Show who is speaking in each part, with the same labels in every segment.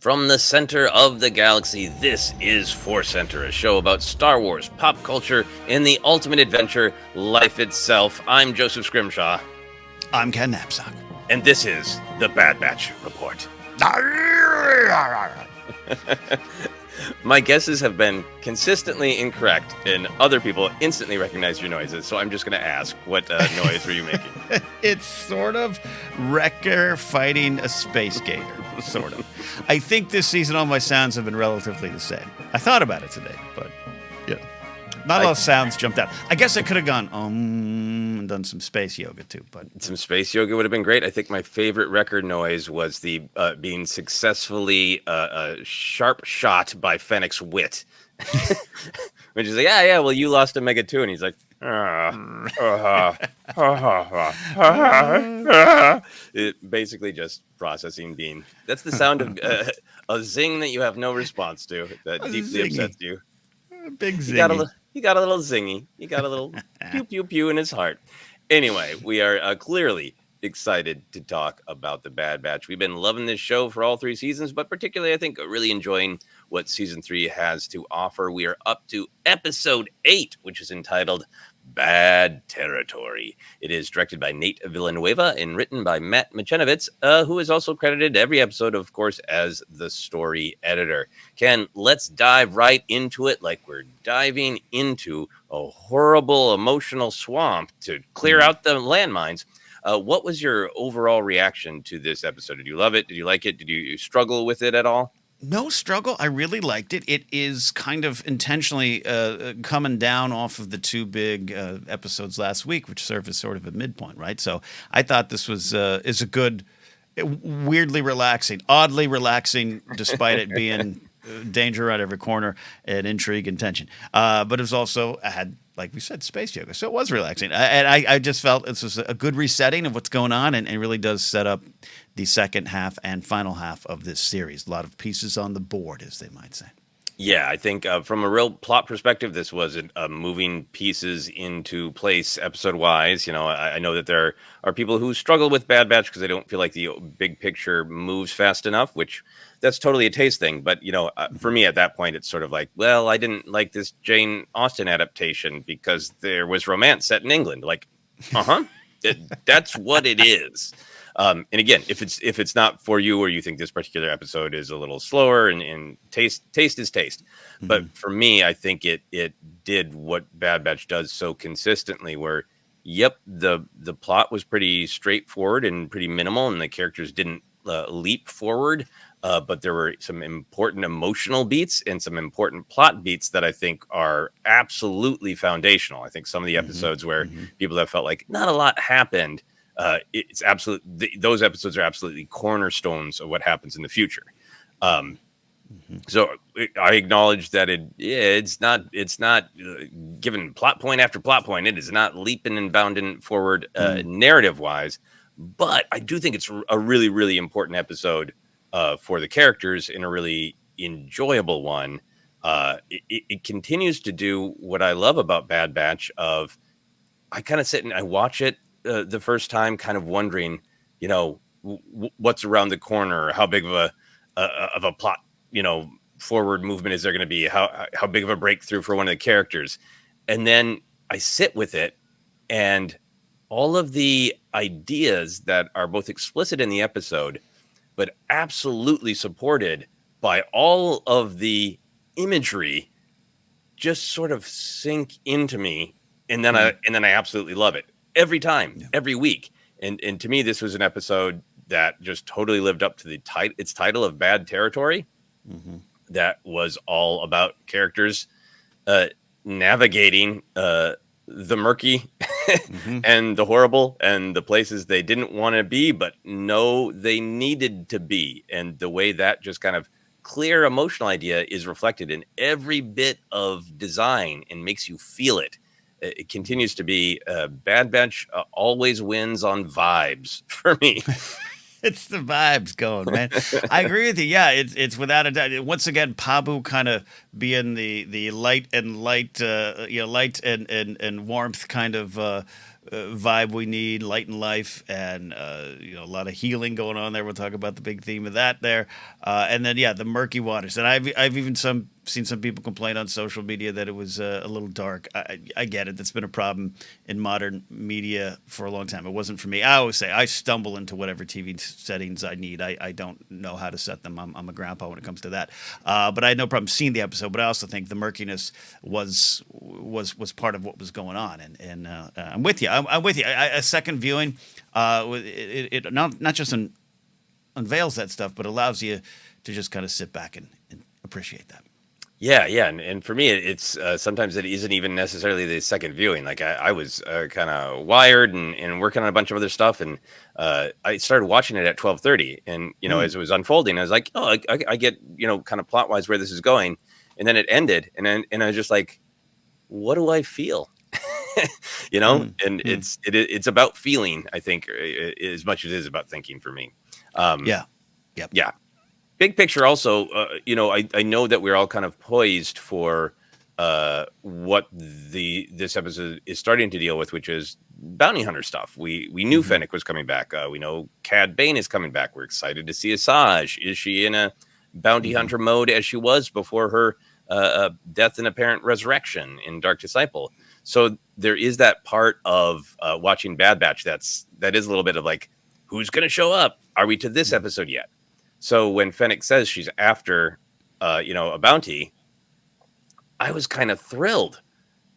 Speaker 1: From the center of the galaxy, this is ForceCenter, a show about Star Wars, pop culture, and the ultimate adventure, life itself. I'm Joseph Scrimshaw.
Speaker 2: I'm Ken Napzok.
Speaker 1: And this is the Bad Batch Report. My guesses have been consistently incorrect, and other people instantly recognize your noises, so I'm just going to ask, what noise were you making?
Speaker 2: It's sort of Wrecker fighting a Space Gator, sort of. I think this season all my sounds have been relatively the same. I thought about it today, but not a lot of sounds jumped out. I guess I could have gone and done some space yoga too, but
Speaker 1: some space yoga would have been great. I think my favorite record noise was the being successfully sharp shot by Fennec's wit, which is like, well, you lost Omega 2, and he's like, it basically just processing beam. That's the sound of a zing that you have no response to, that deeply upsets you.
Speaker 2: Big zingy.
Speaker 1: He got a little zingy. He got a little pew pew pew in his heart. Anyway, we are clearly excited to talk about the Bad Batch. We've been loving this show for all 3 seasons, but particularly, I think, really enjoying what season 3 has to offer. We are up to episode 8, which is entitled Bad Territory. It is directed by Nate Villanueva and written by Matt Michenovitz, who is also credited every episode, of course, as the story editor. Ken, let's dive right into it like we're diving into a horrible emotional swamp to clear out the landmines. What was your overall reaction to this episode? Did you love it? Did you like it? Did you struggle with it at all?
Speaker 2: No struggle. I really liked it. It is kind of intentionally coming down off of the 2 big episodes last week, which served as sort of a midpoint, right? So I thought this was is a good, weirdly relaxing, oddly relaxing, despite it being danger at every corner and intrigue and tension. But it was also, I had, like we said, space yoga. So it was relaxing. I just felt this was a good resetting of what's going on, and really does set up the second half and final half of this series. A lot of pieces on the board, as they might say.
Speaker 1: Yeah, I think from a real plot perspective, this was moving pieces into place episode-wise. You know, I know that there are people who struggle with Bad Batch because they don't feel like the big picture moves fast enough, which that's totally a taste thing. But, you know, for me at that point, it's sort of like, well, I didn't like this Jane Austen adaptation because there was romance set in England. Like, that's what it is. And again, if it's not for you, or you think this particular episode is a little slower, and taste is taste. Mm-hmm. But for me, I think it did what Bad Batch does so consistently, where, the plot was pretty straightforward and pretty minimal, and the characters didn't leap forward. But there were some important emotional beats and some important plot beats that I think are absolutely foundational. I think some of the episodes where people have felt like not a lot happened, it's absolutely, those episodes are absolutely cornerstones of what happens in the future. So I acknowledge that it's not given plot point after plot point. It is not leaping and bounding forward narrative wise, but I do think it's a really, really important episode for the characters, and a really enjoyable one. It continues to do what I love about Bad Batch. I kind of sit and I watch it the first time, kind of wondering, what's around the corner, how big of a plot, forward movement is there going to be, how big of a breakthrough for one of the characters. And then I sit with it, and all of the ideas that are both explicit in the episode, but absolutely supported by all of the imagery, just sort of sink into me. And then I absolutely love it every time, every week. And to me, this was an episode that just totally lived up to its title of Bad Territory. That was all about characters navigating the murky and the horrible and the places they didn't want to be, but know they needed to be. And the way that just kind of clear emotional idea is reflected in every bit of design and makes you feel it. It continues to be Bad Batch always wins on vibes for me.
Speaker 2: It's the vibes going, man. I agree with you. Yeah, it's without a doubt. Once again, Pabu kind of being the light and warmth kind of vibe we need, light and life, and a lot of healing going on there. We'll talk about the big theme of that there, and then the murky waters. And I've even seen some people complain on social media that it was a little dark. I get it. That's been a problem in modern media for a long time. It wasn't for me. I always say I stumble into whatever TV settings I need. I don't know how to set them. I'm a grandpa when it comes to that. But I had no problem seeing the episode. But I also think the murkiness was part of what was going on. And I'm with you. I'm with you. A second viewing, it not just unveils that stuff, but allows you to just kind of sit back and appreciate that.
Speaker 1: Yeah, and for me, it's sometimes it isn't even necessarily the second viewing. Like I was kind of wired and working on a bunch of other stuff, and I started watching it at 12:30. And as it was unfolding, I was like, oh, I get kind of plot wise where this is going, and then it ended, and I was just like, what do I feel? And it's about feeling, I think, as much as it is about thinking for me.
Speaker 2: Yep.
Speaker 1: Yeah. Big picture also, I know that we're all kind of poised for what this episode is starting to deal with, which is bounty hunter stuff. We knew Fennec was coming back. We know Cad Bane is coming back. We're excited to see Asajj. Is she in a bounty hunter mode as she was before her death and apparent resurrection in Dark Disciple? So there is that part of watching Bad Batch that is a little bit of like, who's going to show up? Are we to this episode yet? So when Fennec says she's after, a bounty, I was kind of thrilled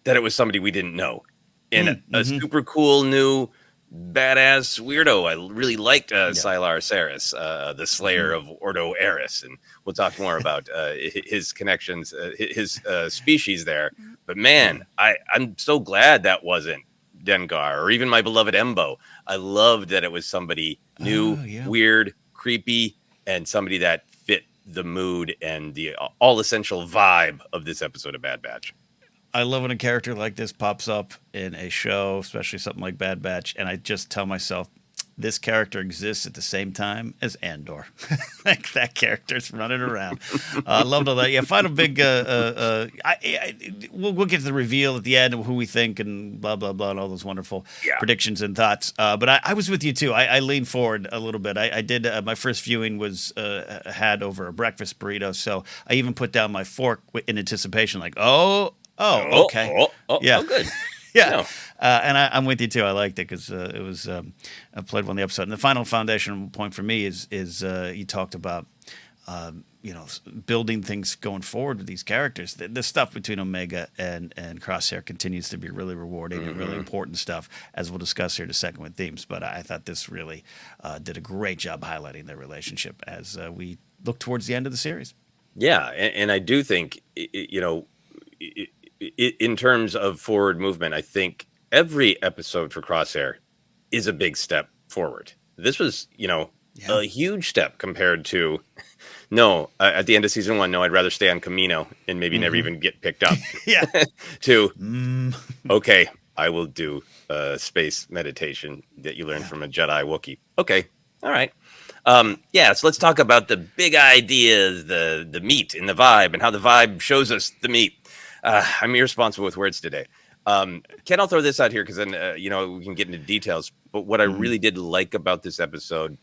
Speaker 1: that it was somebody we didn't know, and a super cool new badass weirdo. I really liked Sylar Saris, the Slayer of Ordo Eris, and we'll talk more about his connections, his species there. But man, I'm so glad that wasn't Dengar or even my beloved Embo. I loved that it was somebody new, weird, creepy, and somebody that fit the mood and the all essential vibe of this episode of Bad Batch.
Speaker 2: I love when a character like this pops up in a show, especially something like Bad Batch, and I just tell myself, this character exists at the same time as Andor. Like that character's running around. Loved all that. Yeah, final big. We'll get to the reveal at the end of who we think and blah blah blah and all those wonderful predictions and thoughts. But I was with you too. I leaned forward a little bit. I did. My first viewing was had over a breakfast burrito, so I even put down my fork in anticipation, like, okay,
Speaker 1: Oh, good.
Speaker 2: Yeah, no. And I'm with you too. I liked it because it was I played one of the episode. And the final foundational point for me is you talked about building things going forward with these characters. The stuff between Omega and Crosshair continues to be really rewarding and really important stuff, as we'll discuss here in a second with themes. But I thought this really did a great job highlighting their relationship as we look towards the end of the series.
Speaker 1: Yeah, and I do think in terms of forward movement, I think every episode for Crosshair is a big step forward. This was, a huge step compared to, at the end of season 1, I'd rather stay on Camino and maybe never even get picked up. Okay, I will do space meditation that you learned from a Jedi Wookiee. Okay, all right. So let's talk about the big ideas, the meat and the vibe, and how the vibe shows us the meat. I'm irresponsible with words today. Ken, I'll throw this out here because then, we can get into details. But what I really did like about this episode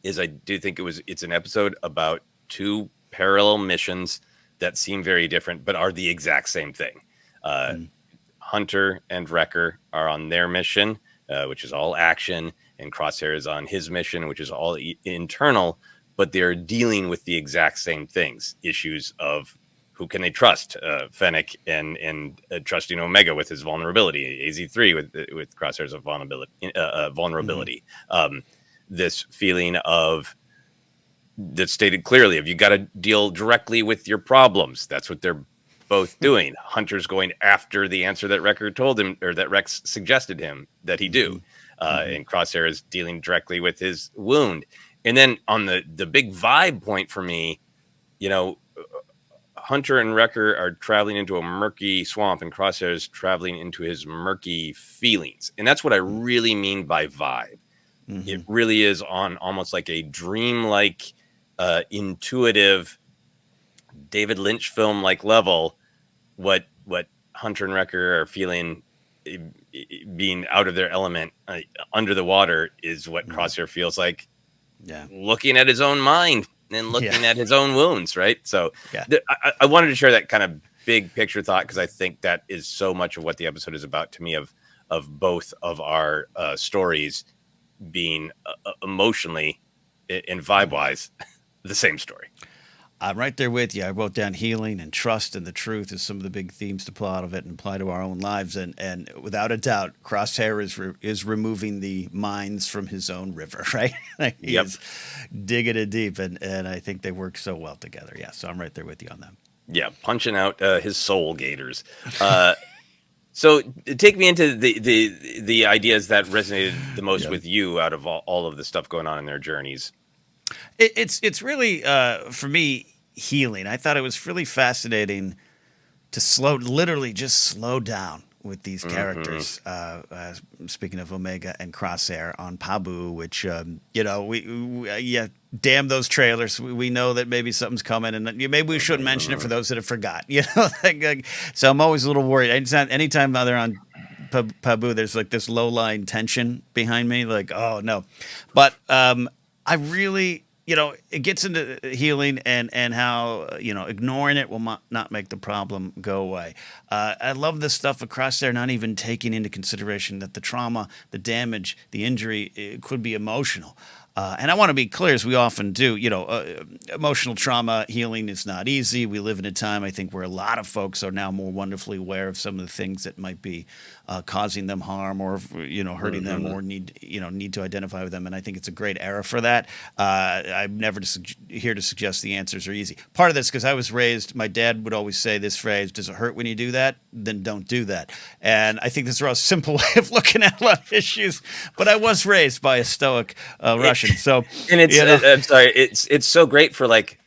Speaker 1: is I do think it's an episode about two parallel missions that seem very different, but are the exact same thing. Hunter and Wrecker are on their mission, which is all action, and Crosshair is on his mission, which is all internal, but they're dealing with the exact same things, issues of who can they trust? Fennec and trusting Omega with his vulnerability. AZ3 with Crosshair's vulnerability. This feeling of that's stated clearly of you got to deal directly with your problems. That's what they're both doing. Hunter's going after the answer that Wrecker told him, or that Rex suggested him that he do. And Crosshair is dealing directly with his wound. And then on the big vibe point for me, Hunter and Wrecker are traveling into a murky swamp, and Crosshair is traveling into his murky feelings. And that's what I really mean by vibe. It really is on almost like a dreamlike, intuitive David Lynch film like level, what Hunter and Wrecker are feeling being out of their element under the water is what Crosshair feels like.
Speaker 2: Yeah.
Speaker 1: Looking at his own mind and looking at his own wounds, right? So I wanted to share that kind of big picture thought because I think that is so much of what the episode is about to me, of both of our stories being emotionally and vibe-wise the same story.
Speaker 2: I'm right there with you. I wrote down healing and trust and the truth as some of the big themes to pull out of it and apply to our own lives. And without a doubt, Crosshair is removing the mines from his own river, right? He's digging it deep, and I think they work so well together. Yeah, so I'm right there with you on that.
Speaker 1: Yeah, punching out his soul gators. So take me into the ideas that resonated the most with you out of all of the stuff going on in their journeys.
Speaker 2: It's really for me healing. I thought it was really fascinating to literally just slow down with these characters. Speaking of Omega and Crosshair on Pabu, which we damn those trailers. We know that maybe something's coming, and maybe we shouldn't mention it for those that have forgot. So I'm always a little worried. Anytime they're on Pabu, there's like this low line tension behind me. Like, oh no, but I really. It gets into healing and how, ignoring it will not make the problem go away. I love this stuff across there, not even taking into consideration that the trauma, the damage, the injury, it could be emotional. And I want to be clear, as we often do, emotional trauma healing is not easy. We live in a time, I think, where a lot of folks are now more wonderfully aware of some of the things that might be causing them harm or, hurting them, or need to identify with them. And I think it's a great era for that. I'm never here to suggest the answers are easy. Part of this, because I was raised, my dad would always say this phrase, does it hurt when you do that? Then don't do that. And I think this is a real simple way of looking at a lot of issues. But I was raised by a stoic Russian. So,
Speaker 1: and I'm sorry, it's so great for like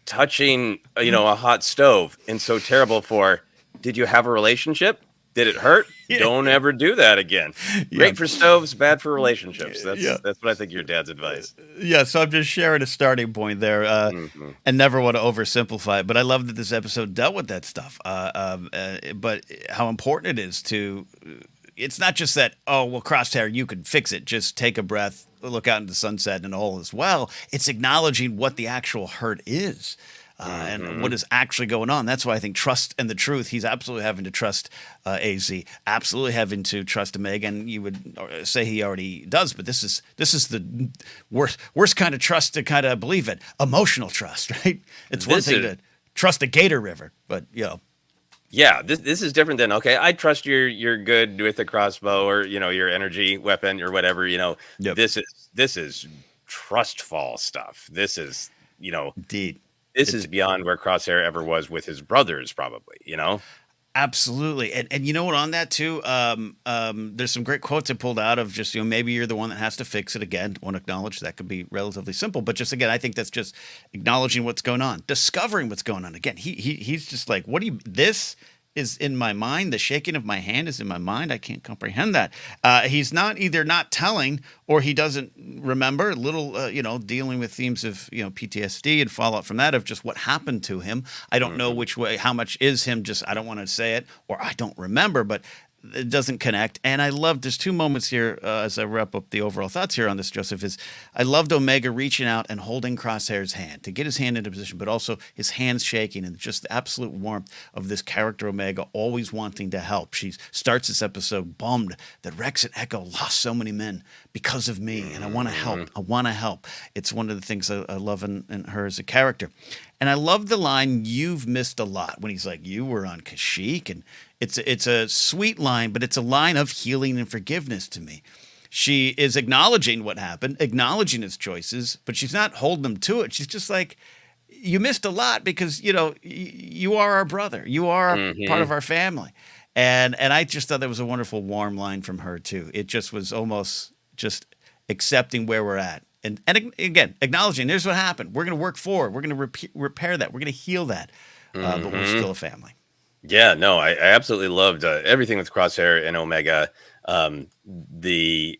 Speaker 1: touching, a hot stove, and so terrible for, did you have a relationship? Did it hurt? Don't ever do that again. Great for stoves, bad for relationships. That's what I think your dad's advice.
Speaker 2: Yeah, so I'm just sharing a starting point there, and never want to oversimplify it. But I love that this episode dealt with that stuff. But how important it is to. It's not just that, oh, well, Crosshair, you could fix it. Just take a breath, look out into the sunset, and all is well. It's acknowledging what the actual hurt is and what is actually going on. That's why I think trust and the truth, he's absolutely having to trust AZ, absolutely having to trust Omega, and you would say he already does, but this is the worst kind of trust to kind of believe it. Emotional trust, right? It's one thing to trust a gator river, but,
Speaker 1: Yeah, this is different than, okay, I trust you're good with the crossbow or, your energy weapon or whatever, This is trust fall stuff. This is,
Speaker 2: Indeed.
Speaker 1: This is beyond where Crosshair ever was with his brothers, probably,
Speaker 2: Absolutely. And you know what, on that too, there's some great quotes I pulled out of just, maybe you're the one that has to fix it. Again, want to acknowledge that could be relatively simple, but just, again, I think that's just acknowledging what's going on, discovering what's going on. Again, he's just like, this is in my mind. The shaking of my hand is in my mind. I can't comprehend that. He's not either not telling or he doesn't remember. A little, dealing with themes of, PTSD and fallout from that, of just what happened to him. I don't know which way, how much is him just, I don't want to say it, or I don't remember, but it doesn't connect. And I love, there's two moments here as I wrap up the overall thoughts here on this, Joseph, is I loved Omega reaching out and holding Crosshair's hand to get his hand into position, but also his hands shaking and just the absolute warmth of this character Omega always wanting to help. She starts this episode bummed that Rex and Echo lost so many men because of me, and I want to help. I want to help. It's one of the things I love in her as a character. And I love the line, "You've missed a lot," when he's like, "You were on Kashyyyk," and it's a sweet line, but it's a line of healing and forgiveness to me. She is acknowledging what happened, acknowledging his choices, but she's not holding him to it. She's just like, you missed a lot because, you are our brother. You are part of our family. And I just thought that was a wonderful, warm line from her, too. It just was almost just accepting where we're at. And again, acknowledging, here's what happened. We're going to work forward. We're going to repair that. We're going to heal that. But we're still a family. Yeah,
Speaker 1: no, I absolutely loved everything with Crosshair and Omega. The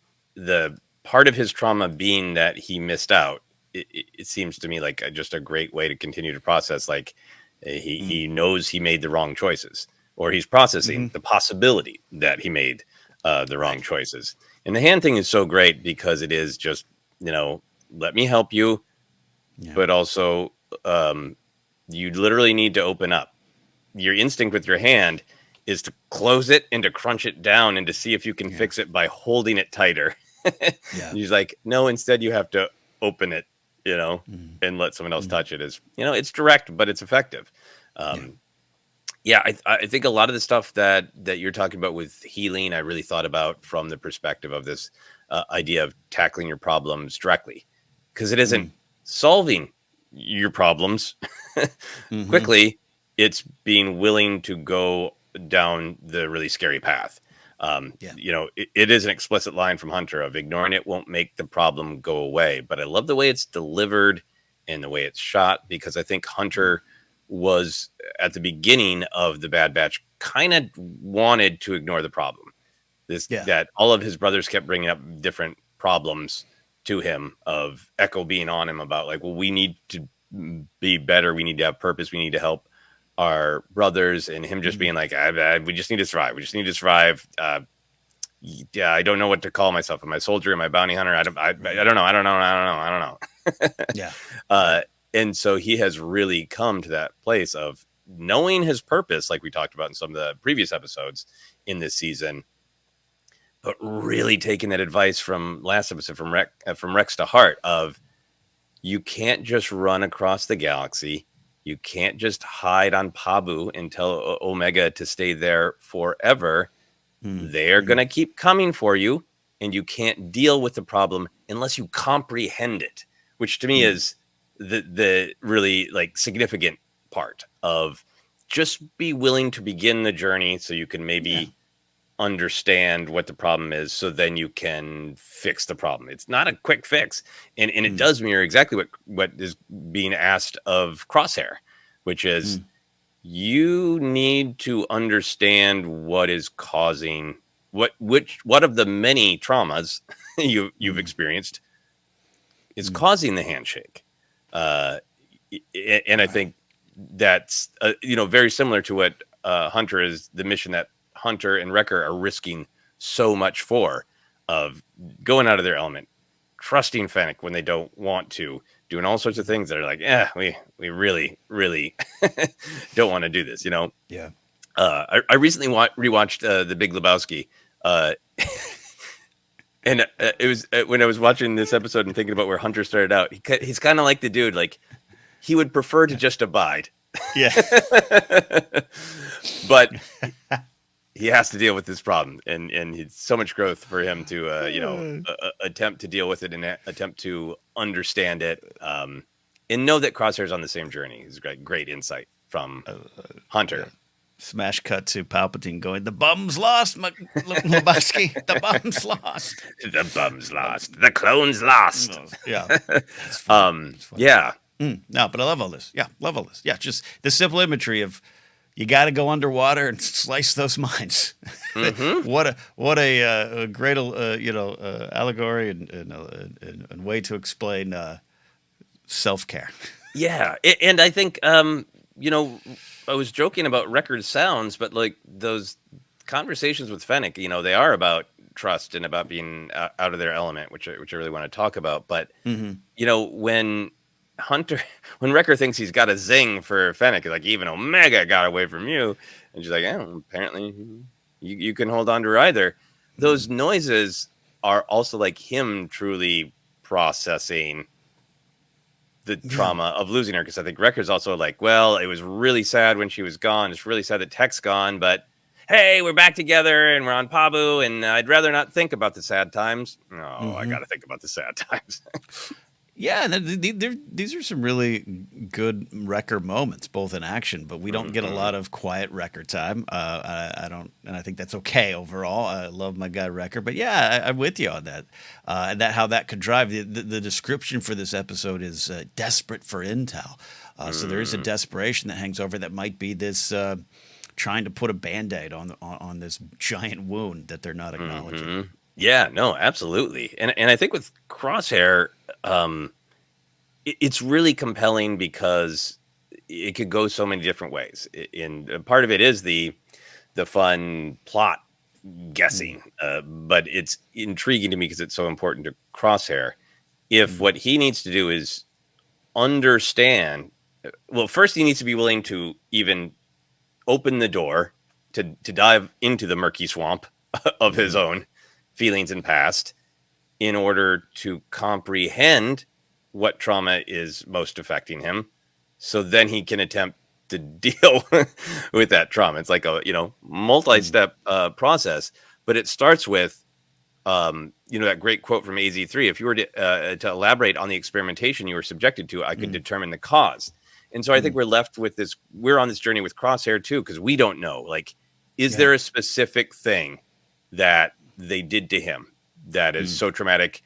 Speaker 1: part of his trauma being that he missed out, it seems to me like just a great way to continue to process. Like he knows he made the wrong choices, or he's processing the possibility that he made the wrong
Speaker 2: Right.
Speaker 1: choices. And the hand thing is so great because it is just, let me help you,
Speaker 2: Yeah.
Speaker 1: but also you literally need to open up. Your instinct with your hand is to close it and to crunch it down and to see if you can
Speaker 2: Yeah.
Speaker 1: fix it by holding it tighter.
Speaker 2: Yeah.
Speaker 1: He's like, no, instead you have to open it,
Speaker 2: Mm.
Speaker 1: and let someone else
Speaker 2: Mm.
Speaker 1: touch it. It's direct, but it's effective.
Speaker 2: Yeah.
Speaker 1: Yeah, I think a lot of the stuff that you're talking about with healing, I really thought about from the perspective of this idea of tackling your problems directly, because it isn't
Speaker 2: Mm.
Speaker 1: solving your problems
Speaker 2: Mm-hmm.
Speaker 1: quickly. It's being willing to go down the really scary path.
Speaker 2: Yeah.
Speaker 1: It is an explicit line from Hunter of ignoring it won't make the problem go away. But I love the way it's delivered and the way it's shot, because I think
Speaker 2: Mm.
Speaker 1: Hunter was at the beginning of the Bad Batch kind of wanted to ignore the problem.
Speaker 2: Yeah.
Speaker 1: That all of his brothers kept bringing up different problems to him, of Echo being on him about like, well, we need to be better, we need to have purpose, we need to help our brothers, and him just
Speaker 2: Mm.
Speaker 1: being like, we just need to survive. We just need to survive. Yeah, I don't know what to call myself. Am I a soldier? Am I a bounty hunter? I
Speaker 2: Right.
Speaker 1: don't know. I don't know.
Speaker 2: Yeah.
Speaker 1: uh,
Speaker 2: Right.
Speaker 1: and so he has really come to that place of knowing his purpose, like we talked about in some of the previous episodes in this season, but really taking that advice from last episode from Rex to Heart of, you can't just run across the galaxy. You can't just hide on Pabu and tell Omega to stay there forever.
Speaker 2: Mm.
Speaker 1: They're going
Speaker 2: Mm.
Speaker 1: to keep coming for you, and you can't deal with the problem unless you comprehend it, which to me
Speaker 2: Mm.
Speaker 1: is the really like significant part of, just be willing to begin the journey so you can
Speaker 2: Yeah.
Speaker 1: maybe understand what the problem is, so then you can fix the problem. It's not a quick fix, and it
Speaker 2: Mm.
Speaker 1: does mirror exactly what is being asked of Crosshair, which is,
Speaker 2: Mm.
Speaker 1: you need to understand what is causing what of the many traumas you've
Speaker 2: Mm.
Speaker 1: experienced is
Speaker 2: Mm.
Speaker 1: causing the handshake. uh and I
Speaker 2: Right.
Speaker 1: think that's very similar to what Hunter is, the mission that Hunter and Wrecker are risking so much for, of going out of their element, trusting Fennec when they don't want to, doing all sorts of things that are like, yeah, we really, really don't want to do this.
Speaker 2: Yeah.
Speaker 1: I recently rewatched The Big Lebowski, uh, and it was when I was watching this episode and thinking about where Hunter started out. He's kind of like the dude, like he would prefer to
Speaker 2: Yeah.
Speaker 1: just abide,
Speaker 2: Yeah.
Speaker 1: but he has to deal with this problem, and it's so much growth for him to attempt to deal with it and attempt to understand it, and know that Crosshair's on the same journey. It's great insight from
Speaker 2: Yeah.
Speaker 1: Hunter.
Speaker 2: Smash cut to Palpatine going, "The bum's lost, Lebowski. The bum's lost."
Speaker 1: The bum's
Speaker 2: Um,
Speaker 1: lost, the clone's lost.
Speaker 2: yeah, it's funny. It's funny.
Speaker 1: Yeah.
Speaker 2: No, but I love all this. Yeah, love all this. Yeah, just the simple imagery of, you got to go underwater and slice those mines.
Speaker 1: Mm-hmm.
Speaker 2: What a great allegory and way to explain self care.
Speaker 1: Yeah, and I think I was joking about record sounds, but like those conversations with Fennec, they are about trust and about being out of their element, which I really want to talk about. But
Speaker 2: Mm-hmm.
Speaker 1: when Hunter, when Wrecker thinks he's got a zing for Fennec, like, even Omega got away from you, and she's like, oh, apparently you can hold on to her either. Those noises are also like him truly processing the
Speaker 2: Yeah.
Speaker 1: trauma of losing her, because I think Wrecker's also like, well, it was really sad when she was gone. It's really sad that Tech's gone, but hey, we're back together and we're on Pabu, and I'd rather not think about the sad times. No, I
Speaker 2: Mm-hmm.
Speaker 1: got to think about the sad times.
Speaker 2: Yeah, these are some really good Wrecker moments, both in action, but we don't get a
Speaker 1: Mm-hmm.
Speaker 2: lot of quiet Wrecker time. I don't, and I think that's okay overall. I love my guy Wrecker, but yeah, I'm with you on that. And that how that could drive. The description for this episode is desperate for intel. So there is a
Speaker 1: Mm.
Speaker 2: desperation that hangs over that might be this trying to put a Band-Aid on this giant wound that they're not acknowledging.
Speaker 1: Mm-hmm. Yeah, no, absolutely. And I think with Crosshair, it's really compelling because it could go so many different ways. And part of it is the fun plot guessing, but it's intriguing to me because it's so important to Crosshair. If what he needs to do is understand, well, first he needs to be willing to even open the door to dive into the murky swamp of his own feelings and past in order to comprehend what trauma is most affecting him, so then he can attempt to deal with that trauma. It's like a multi-step process, but it starts with that great quote from AZ3. If you were to elaborate on the experimentation you were subjected to, I could determine the cause. And so I think we're left with this. We're on this journey with Crosshair too, because we don't know. Like, is there a specific thing that they did to him that is so traumatic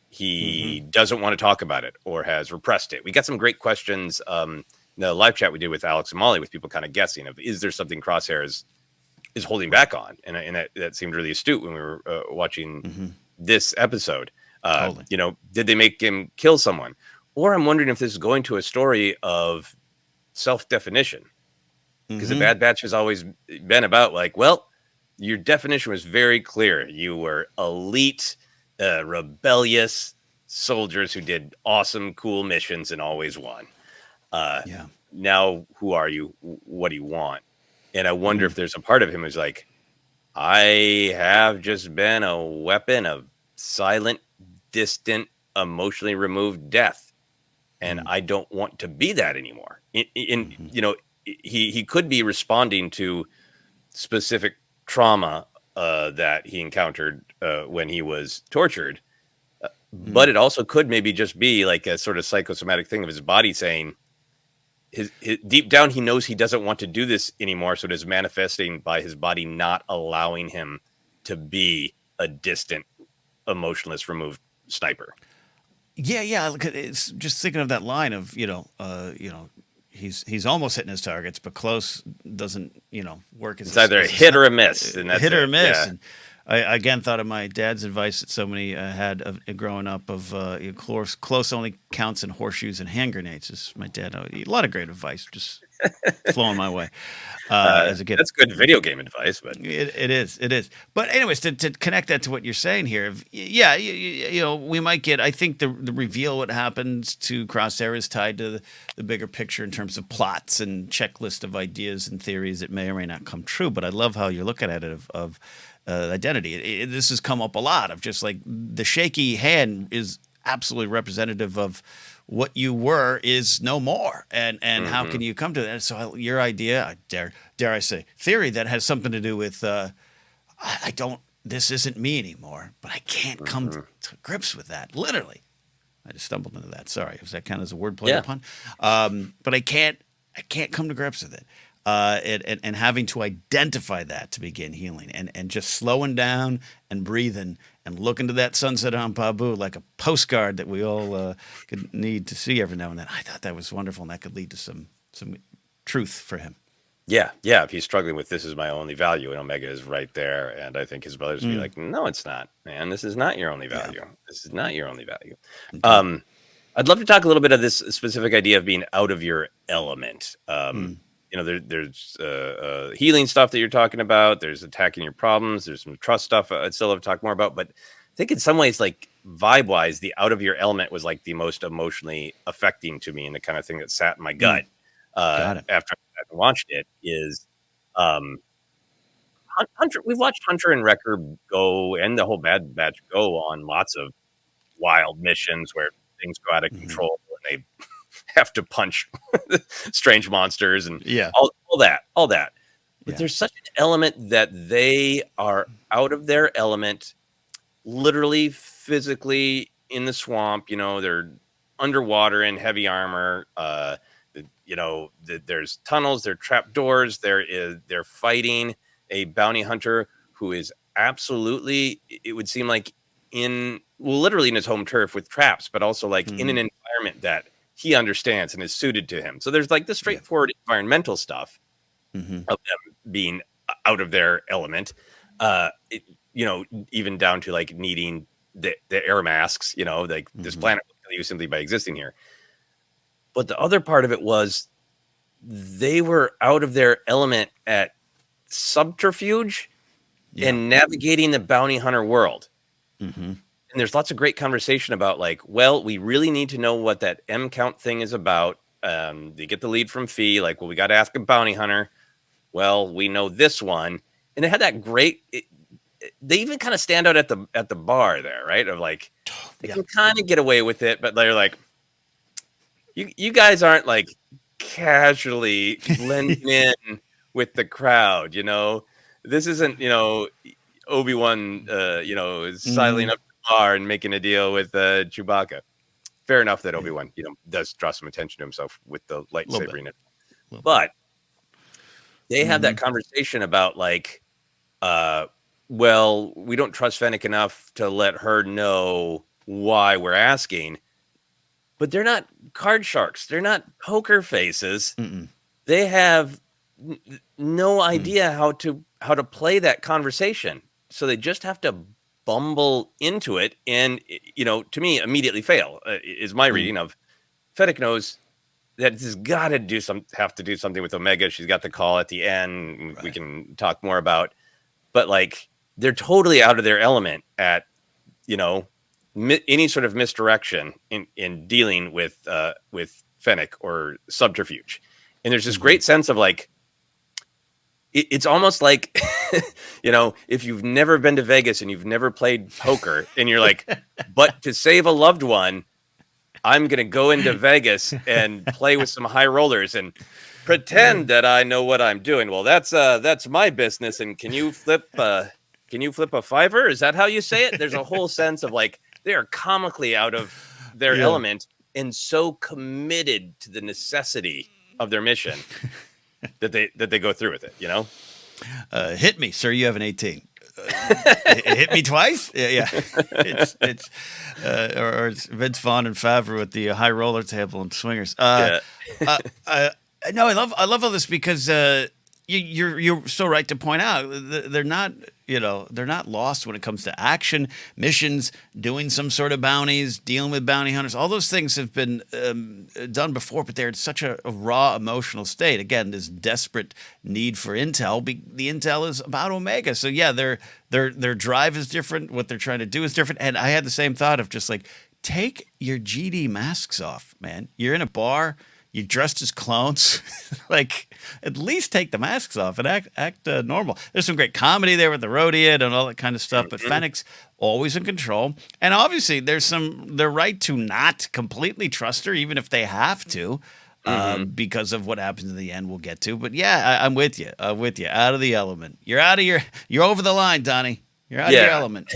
Speaker 1: he doesn't want to talk about it or has repressed it? We got some great questions. The live chat we did with Alex and Molly, with people kind of guessing of, is there something Crosshair is holding back on? And that seemed really astute when we were watching this episode.
Speaker 2: Totally.
Speaker 1: Did they make him kill someone? Or I'm wondering if this is going to a story of self-definition, because the Bad Batch has always been about like, well, your definition was very clear. You were elite, rebellious soldiers who did awesome, cool missions and always won. Now, who are you? What do you want? And I wonder if there's a part of him who's like, I have just been a weapon of silent, distant, emotionally removed death. And I don't want to be that anymore. He could be responding to specific trauma that he encountered when he was tortured. But it also could maybe just be like a sort of psychosomatic thing of his body saying, his deep down, he knows he doesn't want to do this anymore. So it is manifesting by his body not allowing him to be a distant, emotionless, removed sniper.
Speaker 2: Yeah. It's just thinking of that line of he's almost hitting his targets, but close doesn't work.
Speaker 1: It's either a hit or a miss, and that's
Speaker 2: hit or a miss.
Speaker 1: Yeah.
Speaker 2: And I again thought of my dad's advice that so many had growing up of close only counts in horseshoes and hand grenades. Is my dad a lot of great advice just flowing my way as a kid.
Speaker 1: That's good video game advice, but
Speaker 2: it is. But anyways, to connect that to what you're saying here, we might get. I think the reveal what happens to Crosshair is tied to the bigger picture in terms of plots and checklist of ideas and theories that may or may not come true. But I love how you're looking at it of identity. This has come up a lot of just like the shaky hand is absolutely representative of what you were is no more, and how can you come to that? So your idea, dare I say, theory that has something to do with this isn't me anymore, but I can't come to grips with that. Literally, I just stumbled into that. Sorry, was that kind of as a wordplay pun? But I can't come to grips with it. And having to identify that to begin healing and just slowing down and breathing and looking to that sunset on Pabu like a postcard that we all could need to see every now and then. I thought that was wonderful, and that could lead to some truth for him.
Speaker 1: Yeah. If he's struggling with this is my only value, and Omega is right there, and I think his brothers would be like, no, it's not, man. This is not your only value. This is not your only value. Okay. I'd love to talk a little bit of this specific idea of being out of your element. There's healing stuff that you're talking about. There's attacking your problems. There's some trust stuff I'd still love to talk more about. But I think in some ways, like vibe-wise, the out of your element was like the most emotionally affecting to me, and the kind of thing that sat in my gut after I watched it is Hunter. We've watched Hunter and Wrecker go, and the whole Bad Batch go on lots of wild missions where things go out of control and they have to punch strange monsters and all that. But there's such an element that they are out of their element, literally, physically in the swamp. They're underwater in heavy armor. There's tunnels, there are trap doors. They're fighting a bounty hunter who is absolutely, it would seem like literally in his home turf with traps, but also like in an environment that he understands and is suited to him. So there's like the straightforward environmental stuff of them being out of their element, even down to like needing the air masks, like this planet will kill you simply by existing here. But the other part of it was they were out of their element at subterfuge and navigating the bounty hunter world.
Speaker 2: Mm-hmm.
Speaker 1: And there's lots of great conversation about like, well, we really need to know what that M count thing is about. They get the lead from Fee, like, well, we got to ask a bounty hunter. Well, we know this one, and they had that great. They even kind of stand out at the bar there, right? Of like, they can kind of get away with it, but they're like, you guys aren't like casually blending in with the crowd, you know. This isn't, Obi-Wan, is sidling up to the bar and making a deal with Chewbacca. Fair enough that Obi-Wan, does draw some attention to himself with the lightsaber in it. But they have that conversation about like, well, we don't trust Fennec enough to let her know why we're asking. But they're not card sharks. They're not poker faces. They have no idea how to play that conversation. So they just have to bumble into it, and to me, immediately fail. Is my reading of Fennec knows that this has got to have to do something with Omega. She's got the call at the end. Right. We can talk more about, but like they're totally out of their element at any sort of misdirection in dealing with Fennec or subterfuge. And there's this great sense of like, it's almost like, if you've never been to Vegas and you've never played poker and you're like, but to save a loved one, I'm going to go into Vegas and play with some high rollers and pretend that I know what I'm doing. Well, that's my business. And can you flip a fiver? Is that how you say it? There's a whole sense of like, they are comically out of their element and so committed to the necessity of their mission that they go through with it,
Speaker 2: Hit me, sir. You have an 18. Hit me twice? Yeah. It's or it's Vince Vaughn and Favreau at the high roller table and swingers. No, I love all this because you're so right to point out they're not lost when it comes to action, missions, doing some sort of bounties, dealing with bounty hunters. All those things have been done before, but they're in such a raw emotional state. Again, this desperate need for intel. The intel is about Omega, so yeah, their drive is different. What they're trying to do is different. And I had the same thought of just like, take your GD masks off, man. You're in a bar. You dressed as clones, like at least take the masks off and act normal. There's some great comedy there with the Rodian and all that kind of stuff, but Fennec's always in control. And obviously there's the right to not completely trust her, even if they have to, because of what happens in the end we'll get to. But yeah, I'm with you. Out of the element. You're over the line, Donnie. You're out of your element.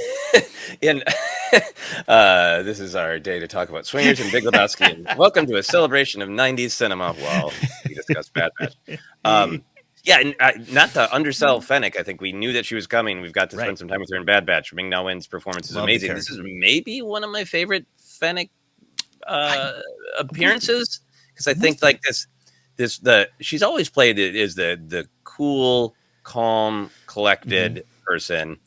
Speaker 1: And this is our day to talk about swingers and Big Lebowski. And welcome to a celebration of 90s cinema while we discuss Bad Batch. And not to undersell Fennec. I think we knew that she was coming. We've got to spend some time with her in Bad Batch. Ming-Na Wen's performance is amazing. This is maybe one of my favorite Fennec appearances, because I think like she's always played is the cool, calm, collected person,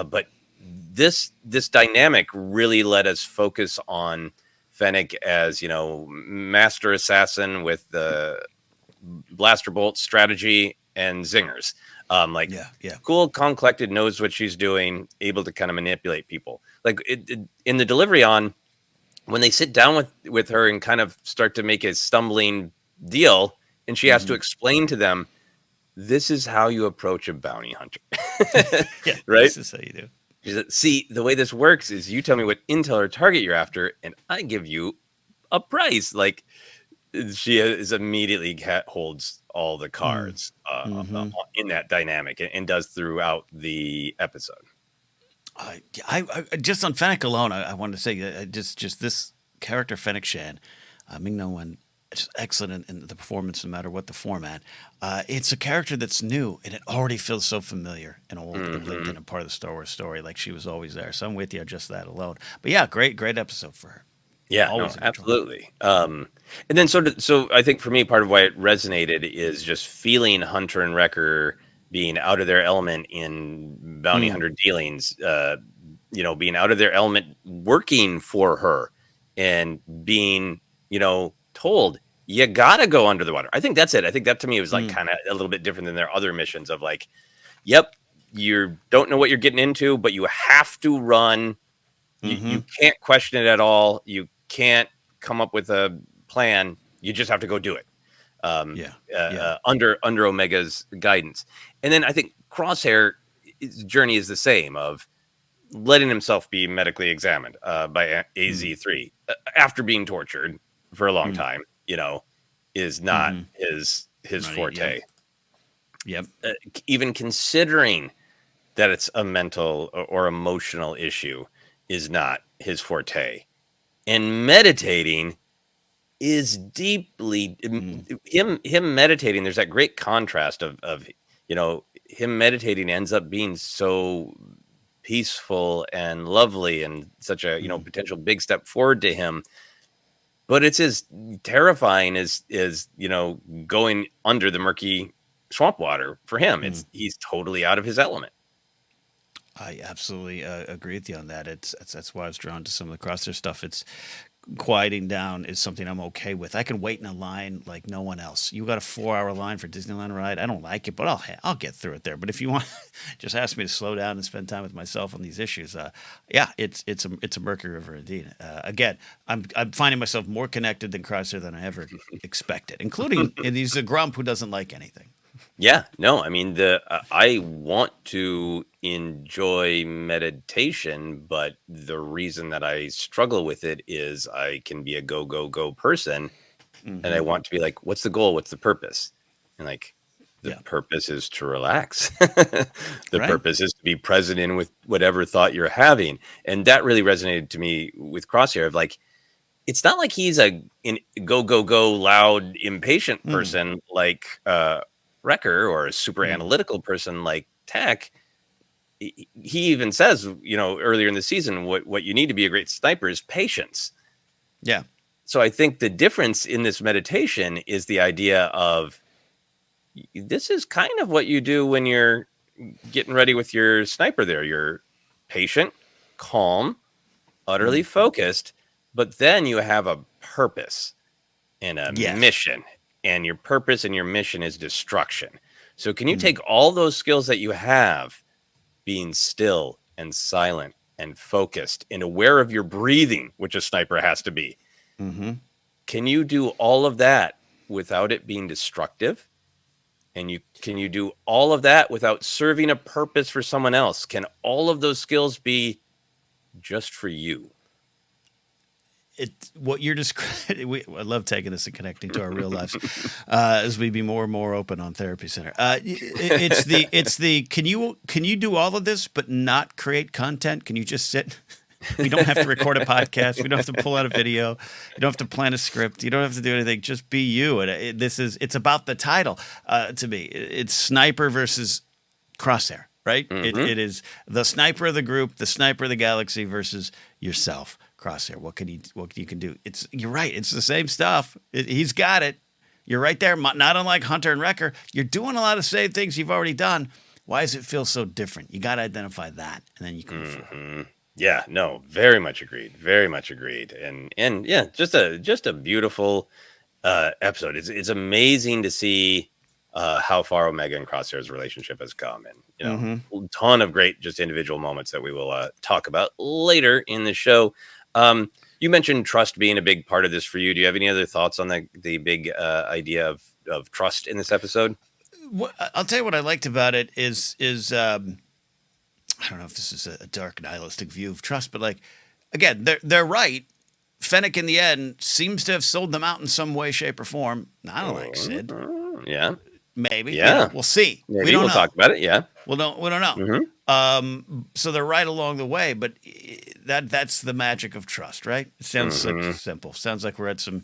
Speaker 1: but this dynamic really let us focus on Fennec as master assassin with the blaster bolt strategy and zingers. Cool, calm, collected, knows what she's doing, able to kind of manipulate people. Like in the delivery on when they sit down with her and kind of start to make a stumbling deal, and she has to explain to them, this is how you approach a bounty hunter. Right? This
Speaker 2: is how you do.
Speaker 1: See, the way this works is you tell me what intel or target you're after, and I give you a price. Like she is immediately holds all the cards in that dynamic and does throughout the episode.
Speaker 2: I just on Fennec alone, I wanted to say just this character Fennec Shand, Ming-Na Wen, just excellent in the performance, no matter what the format. It's a character that's new, and it already feels so familiar and old and lived in a part of the Star Wars story, like she was always there. So I'm with you, just that alone. But yeah, great episode for her.
Speaker 1: Yeah, no, absolutely. And then so I think for me, part of why it resonated is just feeling Hunter and Wrecker being out of their element in bounty hunter dealings, being out of their element working for her and being, told, you gotta go under the water. I think that's it. I think that to me was like
Speaker 2: Mm.
Speaker 1: kind of a little bit different than their other missions of like, yep, you don't know what you're getting into, but you have to run. You can't question it at all. You can't come up with a plan. You just have to go do it. Under Omega's guidance. And then I think Crosshair's journey is the same of letting himself be medically examined by AZ3 after being tortured for a long time, is not his forte.
Speaker 2: Yep.
Speaker 1: Even considering that it's a mental or emotional issue is not his forte. And meditating is deeply him meditating. There's that great contrast of him meditating ends up being so peaceful and lovely and such a potential big step forward to him, but it's as terrifying as going under the murky swamp water for him. He's totally out of his element.
Speaker 2: I absolutely agree with you on that. That's why I was drawn to some of the Crosshair stuff. It's quieting down is something I'm okay with. I can wait in a line like no one else. You got a 4-hour line for Disneyland ride. I don't like it, but I'll get through it there. But if you want, just ask me to slow down and spend time with myself on these issues. It's a murky river indeed. Again, I'm finding myself more connected than Crosshair than I ever expected, including he's a grump who doesn't like anything.
Speaker 1: Yeah, no, I mean I want to enjoy meditation, but the reason that I struggle with it is I can be a go person, and I want to be like, what's the goal? What's the purpose? And like, the purpose is to relax. The purpose is to be present in with whatever thought you're having, and that really resonated to me with Crosshair. Of like, it's not like he's a go loud impatient person like Wrecker or a super analytical person like Tech. He even says, earlier in the season, what you need to be a great sniper is patience.
Speaker 2: Yeah.
Speaker 1: So I think the difference in this meditation is the idea of this is kind of what you do when you're getting ready with your sniper there. You're patient, calm, utterly focused, but then you have a purpose and a mission. And your purpose and your mission is destruction. So can you take all those skills that you have, being still and silent and focused and aware of your breathing, which a sniper has to be? Can you do all of that without it being destructive? And can you do all of that without serving a purpose for someone else? Can all of those skills be just for you?
Speaker 2: What you're describing, I love taking this and connecting to our real lives as we be more and more open on Therapy Center. Can you do all of this but not create content? Can you just sit? We don't have to record a podcast. We don't have to pull out a video. You don't have to plan a script. You don't have to do anything. Just be you. And it's about the title to me. It's Sniper versus Crosshair, right? It is the sniper of the group, the sniper of the galaxy versus yourself. Crosshair, what you can do? You're right. It's the same stuff. He's got it. You're right there. Not unlike Hunter and Wrecker. You're doing a lot of same things you've already done. Why does it feel so different? You got to identify that, and then you can move forward.
Speaker 1: Yeah, no, very much agreed. Very much agreed. And yeah, just a beautiful episode. It's amazing to see how far Omega and Crosshair's relationship has come, and a ton of great just individual moments that we will talk about later in the show. You mentioned trust being a big part of this for you. Do you have any other thoughts on the big idea of trust in this episode?
Speaker 2: I'll tell you what I liked about it is I don't know if this is a dark nihilistic view of trust, but like, again, they're right. Fennec in the end seems to have sold them out in some way, shape, or form. I don't like Sid.
Speaker 1: Yeah.
Speaker 2: Maybe. Yeah. We'll see.
Speaker 1: Maybe
Speaker 2: we don't
Speaker 1: we'll
Speaker 2: know.
Speaker 1: talk about it. Yeah.
Speaker 2: We don't know. So they're right along the way, but that's the magic of trust, right? It sounds simple. Sounds like we're at some,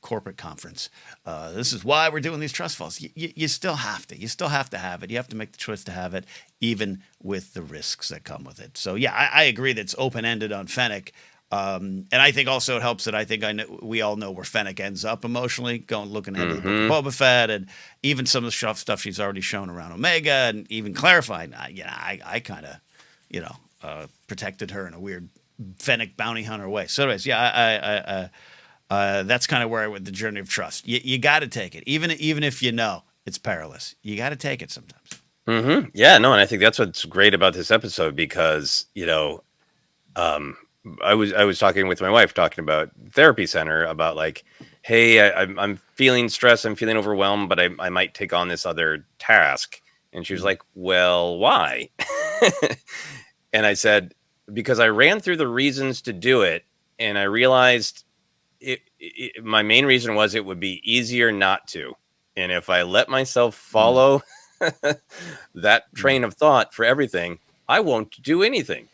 Speaker 2: corporate conference. This is why we're doing these trust falls. You still have to. You still have to have it. You have to make the choice to have it, even with the risks that come with it. So yeah, I agree that it's open ended on Fennec. And I think also it helps that we all know where Fennec ends up emotionally, looking ahead to the book of Boba Fett, and even some of the stuff she's already shown around Omega, and even clarifying. I kind of protected her in a weird Fennec bounty hunter way. So anyways, yeah, That's kind of where I went, the journey of trust. You got to take it, even if you know it's perilous. You got to take it sometimes.
Speaker 1: Yeah, no, and I think that's what's great about this episode because um, I was talking with my wife, talking about therapy center, about like, hey, I'm feeling stressed, I'm feeling overwhelmed, but I might take on this other task, and she was like, well, why? And I said, because I ran through the reasons to do it, and I realized my main reason was it would be easier not to. And if I let myself follow that train of thought for everything, I won't do anything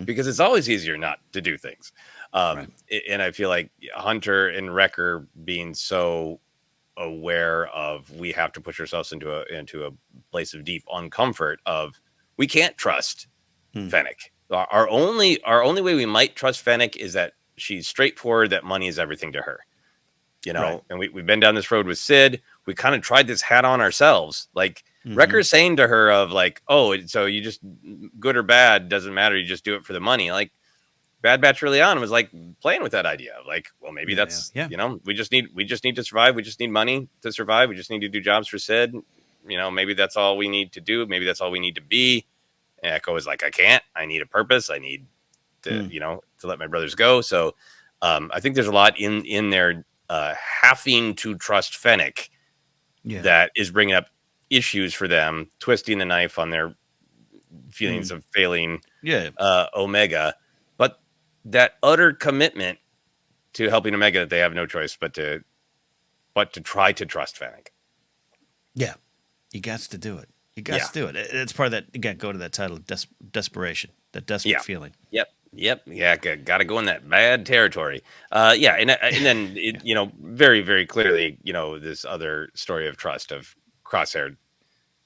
Speaker 1: because it's always easier not to do things.
Speaker 2: Right.
Speaker 1: And I feel like Hunter and Wrecker being so aware of we have to push ourselves into a place of deep uncomfort of we can't trust Fennec. Our only way we might trust Fennec is that she's straightforward, that money is everything to her.
Speaker 2: Right.
Speaker 1: And we've been down this road with Sid. We kind of tried this hat on ourselves. Like Wrecker's saying to her of like, oh, so you just good or bad, doesn't matter. You just do it for the money. Like Bad Batch early on was like playing with that idea of like, well, maybe that's, we just need to survive. We just need money to survive. We just need to do jobs for Sid. Maybe that's all we need to do. Maybe that's all we need to be. And Echo is like, I need a purpose. I need to, to let my brothers go. So I think there's a lot in there having to trust Fennec that is bringing up issues for them, twisting the knife on their feelings of failing Omega. But that utter commitment to helping Omega that they have no choice but to try to trust Fennec.
Speaker 2: Yeah. You got to do it. You got to do it. It's part of that. Again, go to that title, desperation, that desperate feeling.
Speaker 1: Yep. Yeah. Got to go in that bad territory. And then very, very clearly, this other story of trust of Crosshair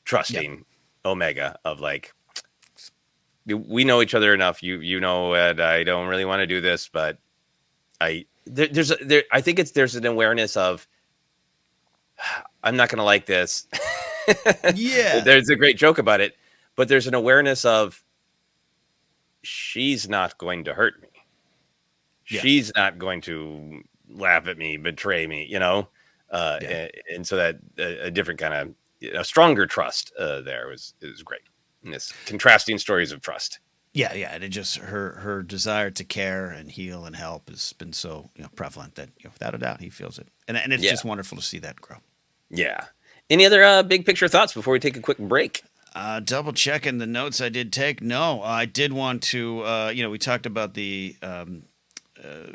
Speaker 1: trusting Omega of like, we know each other enough. You know that I don't really want to do this, but I think there's an awareness of I'm not going to like this.
Speaker 2: Yeah.
Speaker 1: There's a great joke about it, but there's an awareness of she's not going to hurt me. Yeah. She's not going to laugh at me, betray me, and so that a different kind of a stronger trust there is great. And this contrasting stories of trust.
Speaker 2: Yeah, and it just her desire to care and heal and help has been so prevalent that without a doubt he feels it, and it's just wonderful to see that grow.
Speaker 1: Yeah. Any other big picture thoughts before we take a quick break?
Speaker 2: Double checking the notes I did take. No, I did want to. We talked about the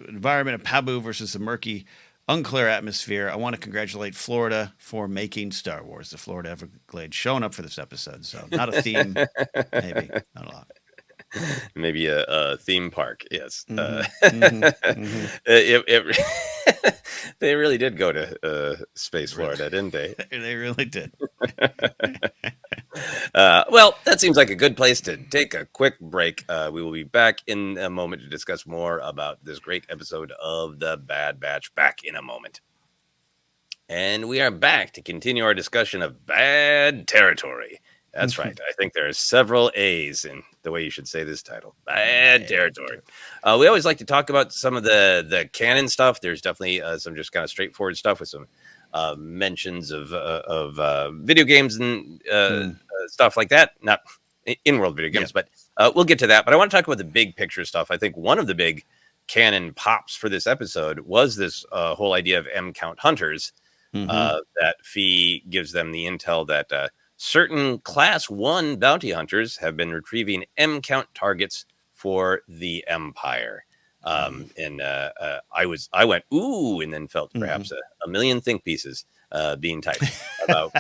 Speaker 2: environment of Pabu versus the murky, unclear atmosphere. I want to congratulate Florida for making Star Wars, the Florida Everglades, showing up for this episode. So not a theme, maybe not a lot.
Speaker 1: Maybe a theme park. Yes. They really did go to Space Florida, didn't they?
Speaker 2: They really did.
Speaker 1: Well, that seems like a good place to take a quick break. We will be back in a moment to discuss more about this great episode of The Bad Batch. Back in a moment. And we are back to continue our discussion of Bad Territory. That's right. I think there are several A's in the way you should say this title. Bad Territory. We always like to talk about some of the canon stuff. There's definitely some just kind of straightforward stuff with some mentions of video games and stuff like that. Not in-world video games, but we'll get to that. But I want to talk about the big picture stuff. I think one of the big canon pops for this episode was this whole idea of M-count hunters. That Fee gives them the intel that certain Class 1 bounty hunters have been retrieving M-count targets for the Empire. And I went, ooh, and then felt perhaps a million think pieces being typed about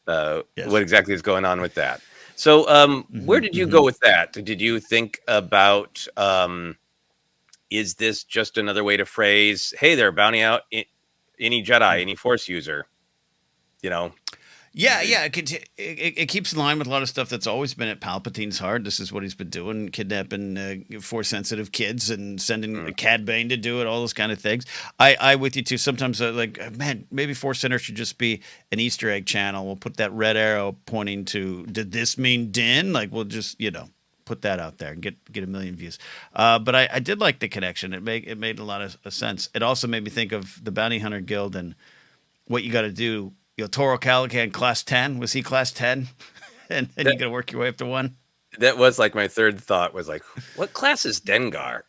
Speaker 1: what exactly is going on with that. So where did you go with that? Did you think about, is this just another way to phrase, hey, they're bounty out any Jedi, any Force user,
Speaker 2: Yeah, it keeps in line with a lot of stuff that's always been at Palpatine's heart. This is what he's been doing, kidnapping Force-sensitive kids and sending Cad Bane to do it, all those kind of things. I with you too. Sometimes man, maybe ForceCenter should just be an Easter egg channel. We'll put that red arrow pointing to, did this mean Din? Like we'll just, put that out there and get 1,000,000 views. But I did like the connection. It made a lot of sense. It also made me think of the Bounty Hunter Guild and what you got to do. Toro Calican class 10. Was he class 10? and you got to work your way up to 1.
Speaker 1: That was like my third thought was like, what class is Dengar?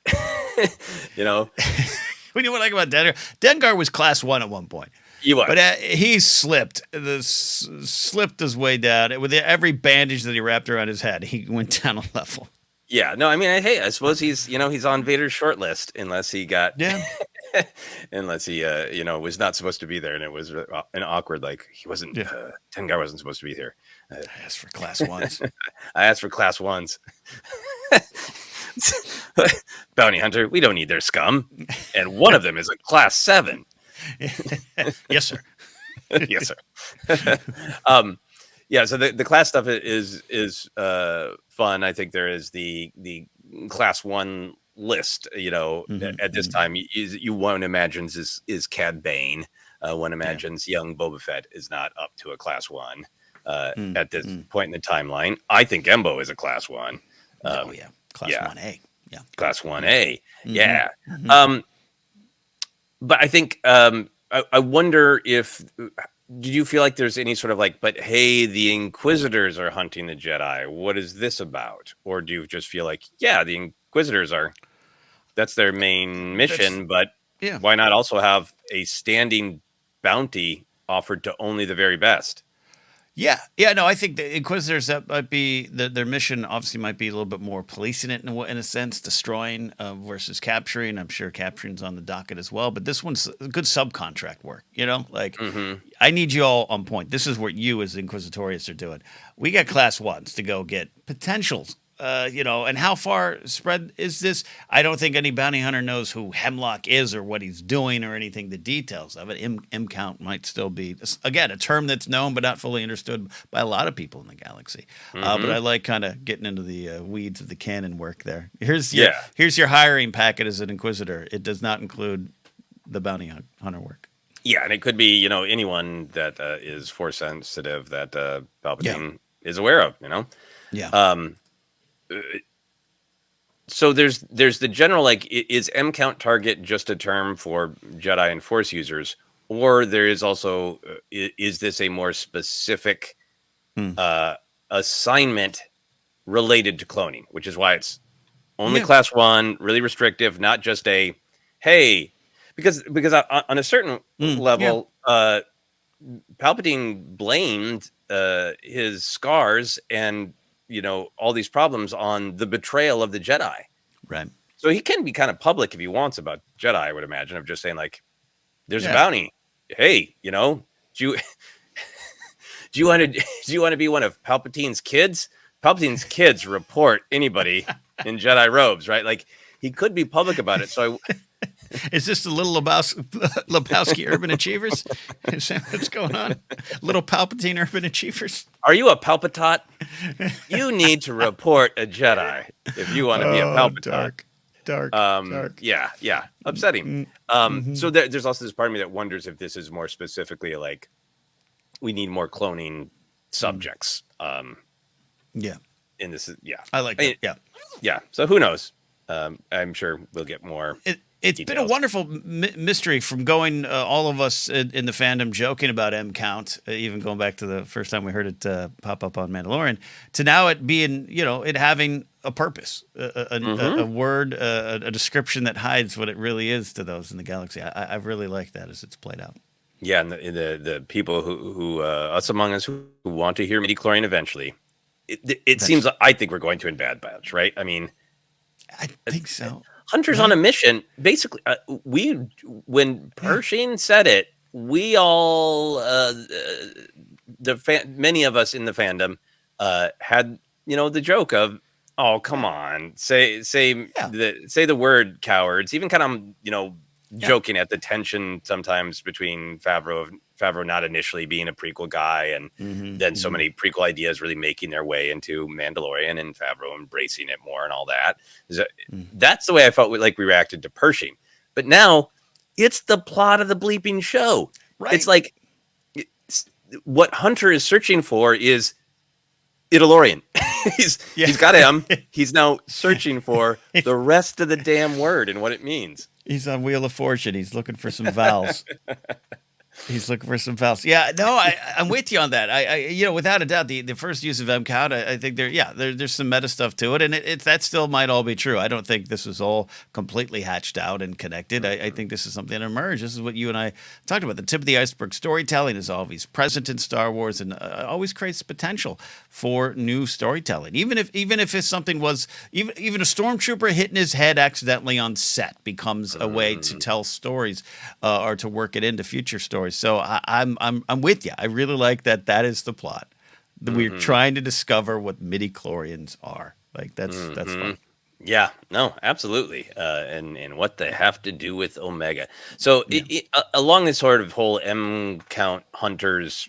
Speaker 2: What do you like about Dengar? Dengar was class 1 at one point. But he slipped his way down. With every bandage that he wrapped around his head, he went down a level.
Speaker 1: Yeah, no, I mean, hey, I suppose he's on Vader's short list unless he got unless he was not supposed to be there, and it was an awkward he wasn't. Dengar wasn't supposed to be here.
Speaker 2: I asked for class 1s.
Speaker 1: I asked for class 1s. Bounty Hunter, we don't need their scum, and one of them is a class 7.
Speaker 2: Yes, sir.
Speaker 1: Yes, sir. Yeah, so the class stuff is fun. I think there is the class 1 list. At this time, one imagines is Cad Bane. One imagines young Boba Fett is not up to a class 1 at this point in the timeline. I think Embo is a class 1.
Speaker 2: Class 1A. Yeah,
Speaker 1: class 1A. Yeah. But I think I wonder if did you feel like there's any sort of but hey, the Inquisitors are hunting the Jedi. What is this about? Or do you just feel like, yeah, the Inquisitors that's their main mission, but why not also have a standing bounty offered to only the very best?
Speaker 2: Yeah. No, I think the Inquisitors, that might be their mission. Obviously, might be a little bit more policing it in a sense, destroying versus capturing. I'm sure capturing's on the docket as well, but this one's good subcontract work. I need you all on point. This is what you as Inquisitorius are doing. We got class 1s to go get potentials. And how far spread is this? I don't think any bounty hunter knows who Hemlock is or what he's doing or anything, the details of it. M count might still be, again, a term that's known but not fully understood by a lot of people in the galaxy. But I like kind of getting into the weeds of the canon work there. Here's your hiring packet as an Inquisitor. It does not include the bounty hunter work.
Speaker 1: Yeah, and it could be, anyone that is force sensitive that Palpatine is aware of,
Speaker 2: Yeah.
Speaker 1: So there's the general, is M count target just a term for Jedi and Force users, or there is also, is this a more specific assignment related to cloning, which is why it's only class 1, really restrictive, not just a, hey, because on a certain level, Palpatine blamed his scars and all these problems on the betrayal of the Jedi.
Speaker 2: Right.
Speaker 1: So he can be kind of public if he wants about Jedi, I would imagine, of just saying there's a bounty. Hey, do you want to be one of Palpatine's kids? Palpatine's kids report anybody in Jedi robes, right? He could be public about it. So
Speaker 2: is this the little Lebowski Urban Achievers? Is that what's going on? Little Palpatine Urban Achievers?
Speaker 1: Are you a Palpatot? You need to report a Jedi if you want to be a Palpatot.
Speaker 2: Dark.
Speaker 1: Yeah. Upsetting. So there's also this part of me that wonders if this is more specifically we need more cloning subjects. In this,
Speaker 2: I like that.
Speaker 1: Yeah. So who knows? I'm sure we'll get more.
Speaker 2: It's
Speaker 1: details.
Speaker 2: Been a wonderful mystery from going, all of us in the fandom joking about M count, even going back to the first time we heard it pop up on Mandalorian, to now it being, it having a purpose, a word, a description that hides what it really is to those in the galaxy. I really like that as it's played out.
Speaker 1: Yeah, and the people who us among us who want to hear midi-chlorian evenly, it seems I think we're going to in Bad Batch, right? I mean,
Speaker 2: I think so.
Speaker 1: Hunters on a mission. Basically, when Pershing said it, we all, many of us in the fandom, had the joke of, oh come on, say the word cowards. Even kind of joking at the tension sometimes between Favreau not initially being a prequel guy, and then so many prequel ideas really making their way into Mandalorian, and Favreau embracing it more and all that. That's the way I felt we reacted to Pershing. But now it's the plot of the bleeping show. Right. It's what Hunter is searching for is Idolorian. He's got M. He's now searching for the rest of the damn word and what it means.
Speaker 2: He's on Wheel of Fortune. He's looking for some vowels. He's looking for some vowels. Yeah, no, I'm with you on that. Without a doubt, the first use of M count, I think there's some meta stuff to it, and that still might all be true. I don't think this was all completely hatched out and connected. I think this is something that emerged. This is what you and I talked about. The tip of the iceberg storytelling is always present in Star Wars, and always creates potential for new storytelling. Even if something was even a stormtrooper hitting his head accidentally on set becomes a way to tell stories or to work it into future stories. So I'm with you. I really like that. That is the plot. We're trying to discover what midi-chlorians are. Like that's fun.
Speaker 1: Yeah, no, absolutely. And what they have to do with Omega. So along this sort of whole M count hunters,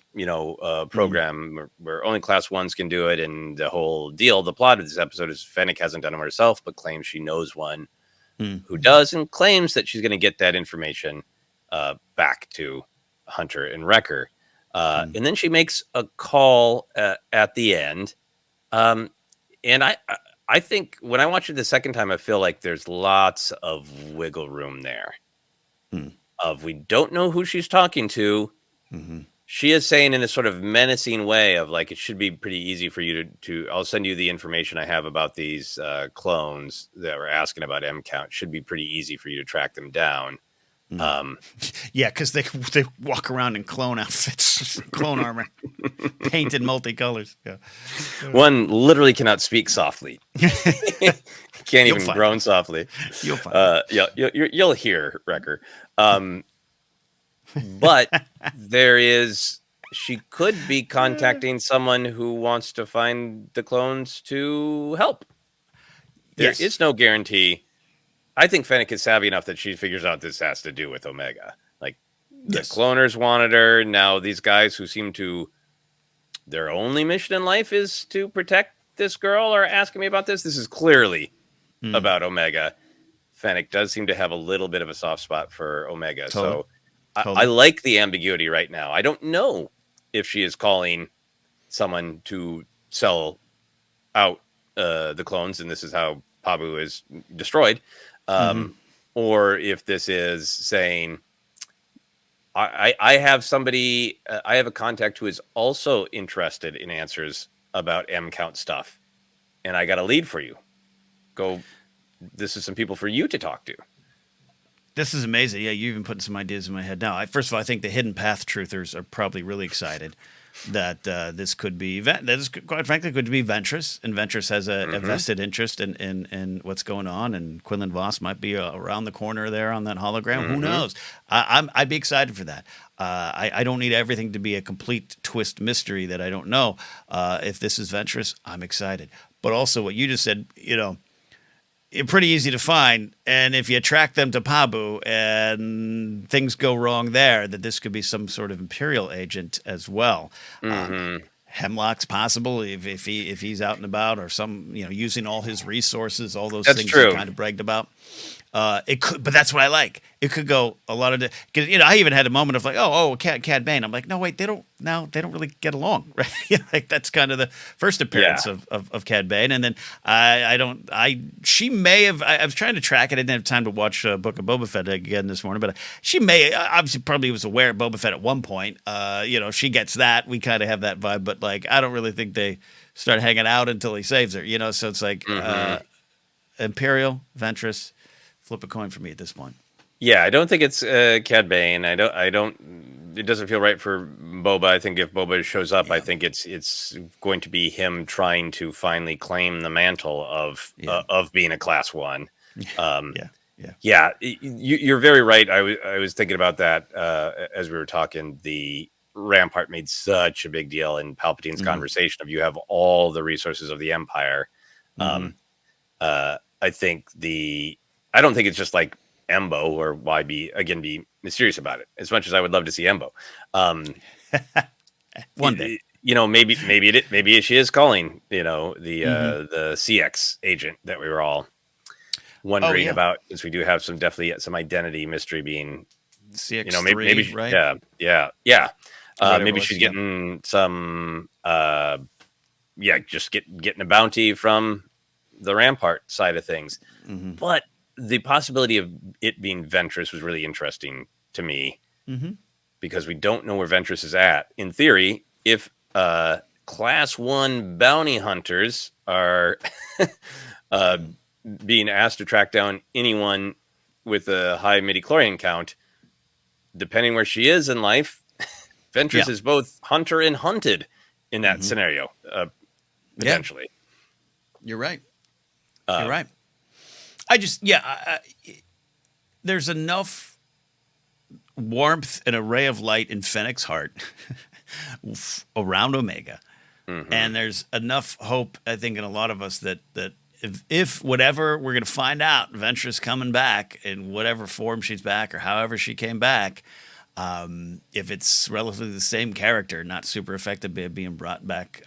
Speaker 1: program where only class ones can do it, and the whole deal. The plot of this episode is Fennec hasn't done it herself, but claims she knows one who does, and claims that she's going to get that information back to Hunter and Wrecker. And then she makes a call at the end. And I think when I watch it the second time, I feel like there's lots of wiggle room there. We don't know who she's talking to. She is saying in a sort of menacing way of like, it should be pretty easy for you to I'll send you the information I have about these clones that were asking about M count. Should be pretty easy for you to track them down.
Speaker 2: Because they walk around in clone outfits, clone armor, painted multicolors. Yeah.
Speaker 1: One literally cannot speak softly. Can't even groan softly.
Speaker 2: You'll find
Speaker 1: you'll hear Wrecker. But she could be contacting someone who wants to find the clones to help. There is no guarantee. I think Fennec is savvy enough that she figures out this has to do with Omega. Like the cloners wanted her. Now these guys who seem to, their only mission in life is to protect this girl are asking me about this. This is clearly about Omega. Fennec does seem to have a little bit of a soft spot for Omega.
Speaker 2: Totally.
Speaker 1: So I like the ambiguity right now. I don't know if she is calling someone to sell out the clones, and this is how Pabu is destroyed. Or if this is saying, I have somebody, I have a contact who is also interested in answers about M count stuff, and I got a lead for you. This is some people for you to talk to.
Speaker 2: This is amazing. Yeah, you're even putting some ideas in my head now. First of all, I think the hidden path truthers are probably really excited that this could be, quite frankly, could be Ventress, and Ventress has a vested interest in what's going on, and Quinlan Voss might be around the corner there on that hologram. Who knows? I'd be excited for that. I don't need everything to be a complete twist mystery that I don't know. If this is Ventress, I'm excited. But also what you just said, pretty easy to find, and if you track them to Pabu and things go wrong there, that this could be some sort of Imperial agent as well. Hemlock's possible if he's out and about, or some using all his resources, all those things he kind of bragged about. It could, but that's what I like. It could go a lot of, because I even had a moment of like, Cad Bane. I'm like, no, wait, they don't really get along, right? Like that's kind of the first appearance of Cad Bane, and then she may have. I was trying to track it. I didn't have time to watch Book of Boba Fett again this morning, but she may obviously probably was aware of Boba Fett at one point. She gets that. We kind of have that vibe, but like I don't really think they start hanging out until he saves her. So it's like Imperial, Ventress. Flip a coin for me at this point.
Speaker 1: Yeah, I don't think it's Cad Bane. I don't. It doesn't feel right for Boba. I think if Boba shows up, I think it's going to be him trying to finally claim the mantle of being a class one. You're very right. I was thinking about that as we were talking. The Rampart made such a big deal in Palpatine's conversation of you have all the resources of the Empire. I don't think it's just like Embo, or why be mysterious about it. As much as I would love to see Embo,
Speaker 2: one day,
Speaker 1: maybe she is calling, the CX agent that we were all wondering about, because we do have definitely some identity mystery being
Speaker 2: CX.
Speaker 1: Maybe
Speaker 2: right?
Speaker 1: Yeah. Maybe she's getting some just getting a bounty from the Rampart side of things.
Speaker 2: Mm-hmm.
Speaker 1: But the possibility of it being Ventress was really interesting to me,
Speaker 2: Mm-hmm.
Speaker 1: because we don't know where Ventress is at. In theory, if Class 1 bounty hunters are being asked to track down anyone with a high midichlorian count, depending where she is in life, Ventress is both hunter and hunted in that scenario, potentially.
Speaker 2: You're right. You're right. I just, there's enough warmth and a ray of light in Fennec's heart around Omega. And there's enough hope, I think, in a lot of us that if whatever we're going to find out, Ventress coming back in whatever form she's back or however she came back, if it's relatively the same character, not super affected by being brought back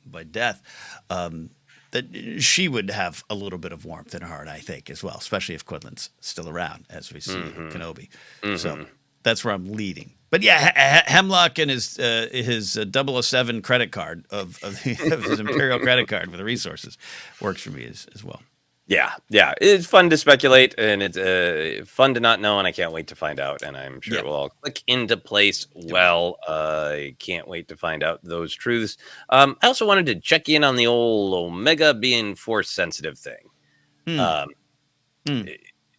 Speaker 2: by death, that she would have a little bit of warmth in her heart, I think, as well, especially if Quinlan's still around, as we see in Kenobi. So that's where I'm leading. But yeah, Hemlock and his 007 credit card of his Imperial credit card with the resources works for me as well.
Speaker 1: Yeah, it's fun to speculate, and it's fun to not know, and I can't wait to find out, and I'm sure it will all click into place well. I can't wait to find out those truths. I also wanted to check in on the old Omega being Force-sensitive thing.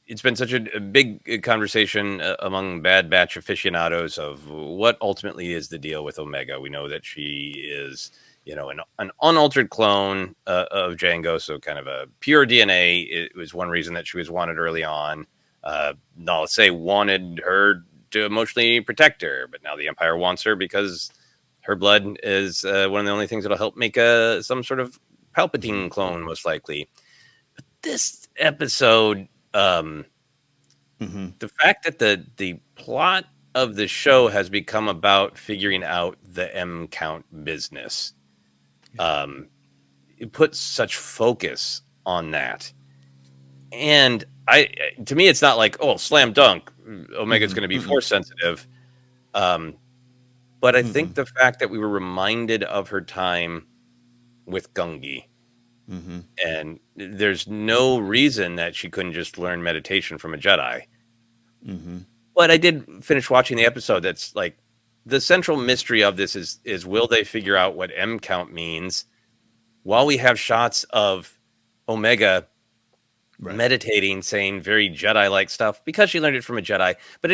Speaker 1: It's been such a big conversation among Bad Batch aficionados of what ultimately is the deal with Omega. We know that she is, an unaltered clone of Jango, so kind of a pure DNA. It was one reason that she was wanted early on. Nala Se wanted her to emotionally protect her, but now the Empire wants her because her blood is one of the only things that'll help make some sort of Palpatine clone, most likely. But this episode, the fact that the plot of the show has become about figuring out the M count business, it puts such focus on that. And to me, it's not like, oh, slam dunk, Omega's going to be force sensitive. But I think the fact that we were reminded of her time with Gungi, and there's no reason that she couldn't just learn meditation from a Jedi. But I did finish watching the episode. That's like the central mystery of this is will they figure out what M count means while we have shots of Omega meditating, saying very Jedi-like stuff because she learned it from a Jedi. But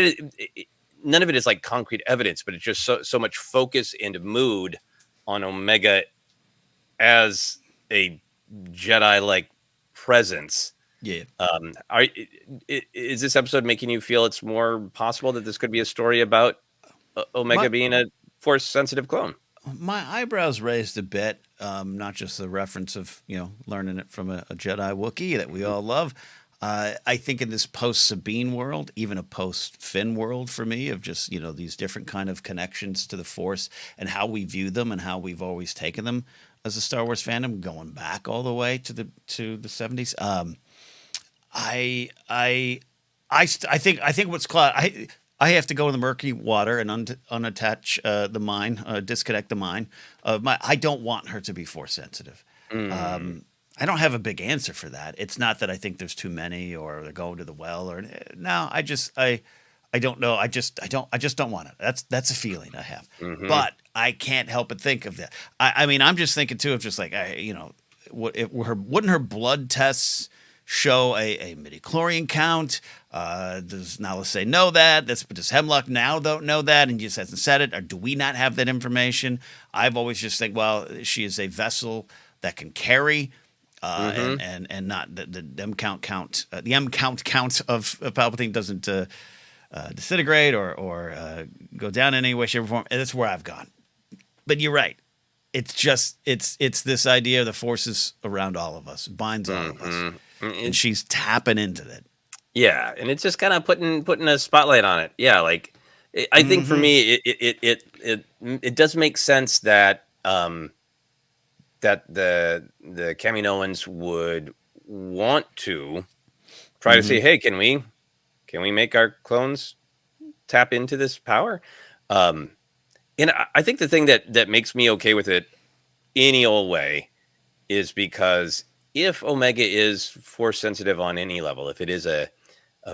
Speaker 1: none of it is like concrete evidence, but it's just so much focus and mood on Omega as a Jedi-like presence.
Speaker 2: Yeah.
Speaker 1: Is this episode making you feel it's more possible that this could be a story about Omega being a force-sensitive clone?
Speaker 2: My eyebrows raised a bit, not just the reference of, learning it from a Jedi Wookiee that we all love. I think in this post-Sabine world, even a post-Finn world for me, of just, these different kind of connections to the Force and how we view them and how we've always taken them as a Star Wars fandom, going back all the way to the 70s. I think what's I have to go in the murky water and unattach the mind, disconnect the mind. I don't want her to be force sensitive. I don't have a big answer for that. It's not that I think there's too many or they're going to the well or no. I don't know. I just don't want it. That's a feeling I have. But I can't help but think of that. I mean, I'm just thinking too of just like wouldn't her blood tests show a midichlorian count? Does Nala Se know that? Does Hemlock now don't know that and just hasn't said it? Or do we not have that information? I've always just think, well, she is a vessel that can carry, and not the M count the M count of Palpatine doesn't disintegrate or go down in any way, shape, or form. And that's where I've gone. But you're right. It's just it's this idea of the forces around all of us, binds all of us. And she's tapping into that.
Speaker 1: Yeah, and it's just kind of putting a spotlight on it. Yeah, like I think for me, it does make sense that that the Kaminoans would want to try to say, hey, can we make our clones tap into this power? And I think the thing that makes me okay with it any old way is because if Omega is force sensitive on any level, if it is a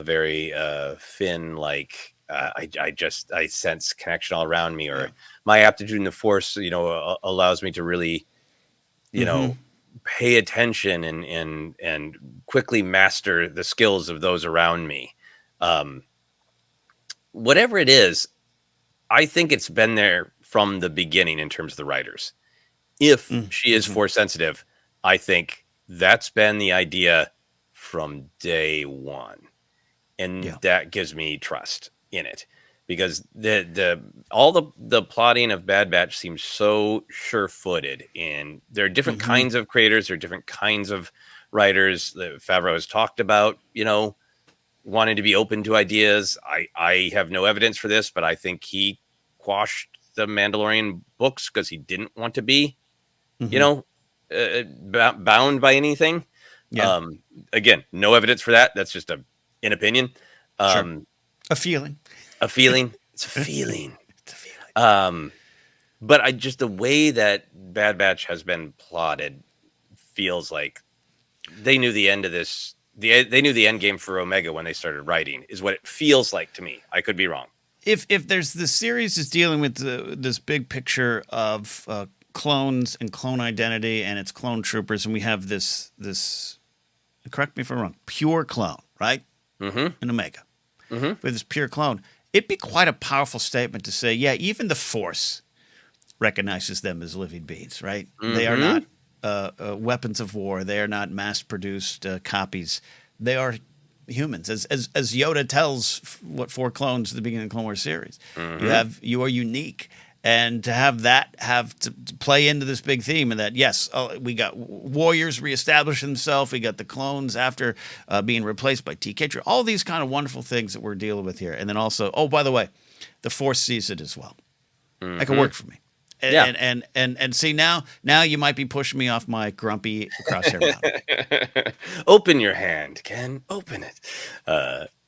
Speaker 1: very Finn like I sense connection all around me, or my aptitude in the force, allows me to really, pay attention and quickly master the skills of those around me. Whatever it is, I think it's been there from the beginning in terms of the writers. If she is force sensitive, I think that's been the idea from day one. And that gives me trust in it, because all the plotting of Bad Batch seems so sure-footed, and there are different kinds of creators, there are different kinds of writers that Favreau has talked about, wanting to be open to ideas. I have no evidence for this, but I think he quashed the Mandalorian books because he didn't want to be, bound by anything. Again, no evidence for that. That's just an opinion.
Speaker 2: Sure. A feeling.
Speaker 1: A feeling. It's a feeling. It's a feeling. But the way that Bad Batch has been plotted feels like they knew the end of this. They knew the end game for Omega when they started writing, is what it feels like to me. I could be wrong.
Speaker 2: If there's the series is dealing with this big picture of clones and clone identity and its clone troopers, and we have this correct me if I'm wrong, pure clone, right? In Omega. With this pure clone, it'd be quite a powerful statement to say, yeah, even the Force recognizes them as living beings, right? They are not weapons of war. They are not mass-produced copies. They are humans. As Yoda tells what 4 clones at the beginning of the Clone Wars series, you are unique. And to have that to play into this big theme, and that, yes, we got warriors reestablishing themselves. We got the clones after being replaced by TK. All these kind of wonderful things that we're dealing with here. And then also, oh, by the way, the Force sees it as well. That could work for me. And see, now you might be pushing me off my grumpy Crosshair mountain.
Speaker 1: Open your hand, Ken. Open it.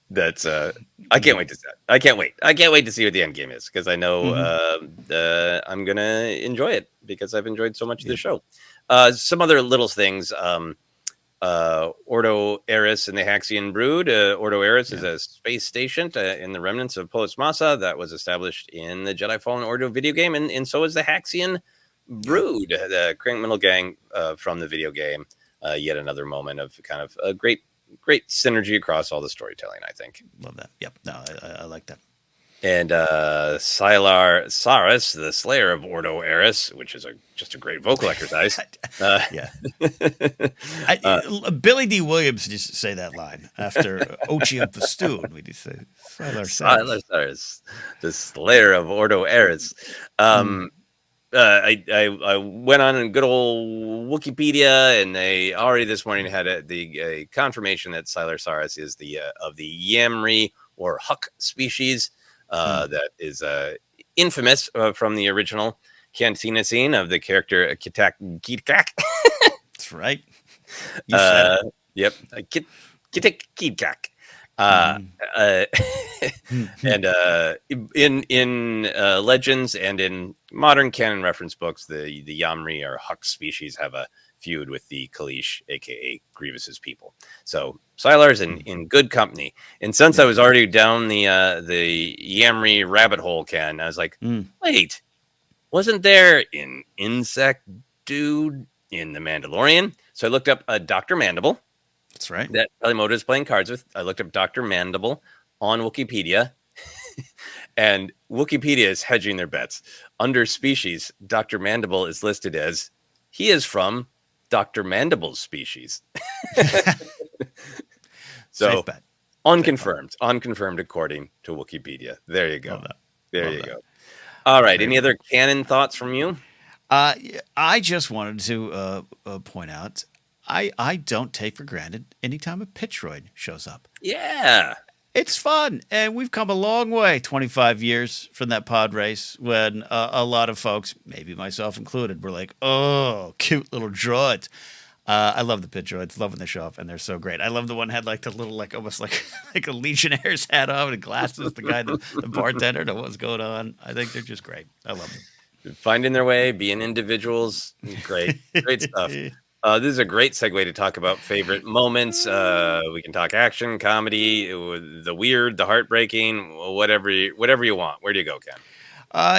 Speaker 1: That's I can't wait to see that. I can't wait to see what the end game is, because I know I'm gonna enjoy it, because I've enjoyed so much of the show. Some other little things. Ordo Eris and the Haxian Brood. Ordo Eris is a space station in the remnants of Polis Massa that was established in the Jedi Fallen Order video game, and so is the Haxian Brood, the Crank Middle Gang from the video game. Yet another moment of kind of a great synergy across all the storytelling, I think.
Speaker 2: Love that. Yep. No, I like that.
Speaker 1: And Sylar Saris, the Slayer of Ordo Eris, which is just a great vocal exercise.
Speaker 2: Billy D. Williams used to say that line after Ochi the Stewed. We used to say Sylar
Speaker 1: Saris, the Slayer of Ordo Eris. I went on a good old Wikipedia, and they already this morning had a confirmation that Sylar Saris is the of the Yamri or Huck species that is infamous from the original Cantina scene of the character Kitak.
Speaker 2: That's right. You said it.
Speaker 1: Yep, Kitak Kitak. And in legends and in modern canon reference books, the Yamri or Huck species have a feud with the Kalish, aka Grievous's people. So Sylar's in good company. And since I was already down the Yamri rabbit hole, Ken, I was like, wait, wasn't there an insect dude in The Mandalorian? So I looked up Dr. Mandible.
Speaker 2: That's right.
Speaker 1: That Pelimoto is playing cards with. I looked up Dr. Mandible on Wikipedia, and Wikipedia is hedging their bets. Under species, Dr. Mandible is listed as he is from Dr. Mandible's species. So unconfirmed according to Wikipedia. There you go. There you go. All right. Any other canon thoughts from you?
Speaker 2: I just wanted to point out, I don't take for granted any time a Pitroid shows up.
Speaker 1: Yeah.
Speaker 2: It's fun. And we've come a long way, 25 years from that pod race, when a lot of folks, maybe myself included, were like, oh, cute little droids. I love the Pitroids, love when they show up, and they're so great. I love the one had like the little, like almost like a Legionnaire's hat on and glasses, the guy, the bartender, know what's going on. I think they're just great. I love them.
Speaker 1: finding their way, being individuals. Great, great stuff. This is a great segue to talk about favorite moments. We can talk action, comedy, the weird, the heartbreaking, whatever you want. Where do you go, Ken?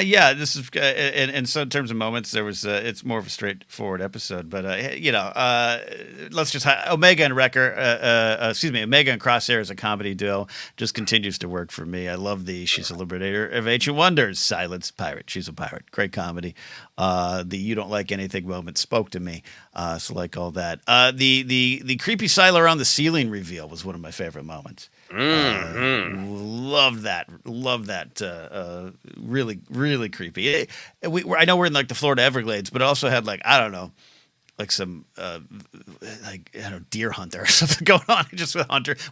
Speaker 2: Yeah, this is, and so in terms of moments, there was, it's more of a straightforward episode, but let's just Omega and Wrecker, Omega and Crosshair as a comedy duo just continues to work for me. I love she's a liberator of ancient wonders, Silence pirate. She's a pirate. Great comedy. The you don't like anything moment spoke to me. So like all that. The creepy Siler on the ceiling reveal was one of my favorite moments. Love that. Really, really creepy. I know we're in like the Florida Everglades, but it also had like, I don't know, like some deer hunter or something going on just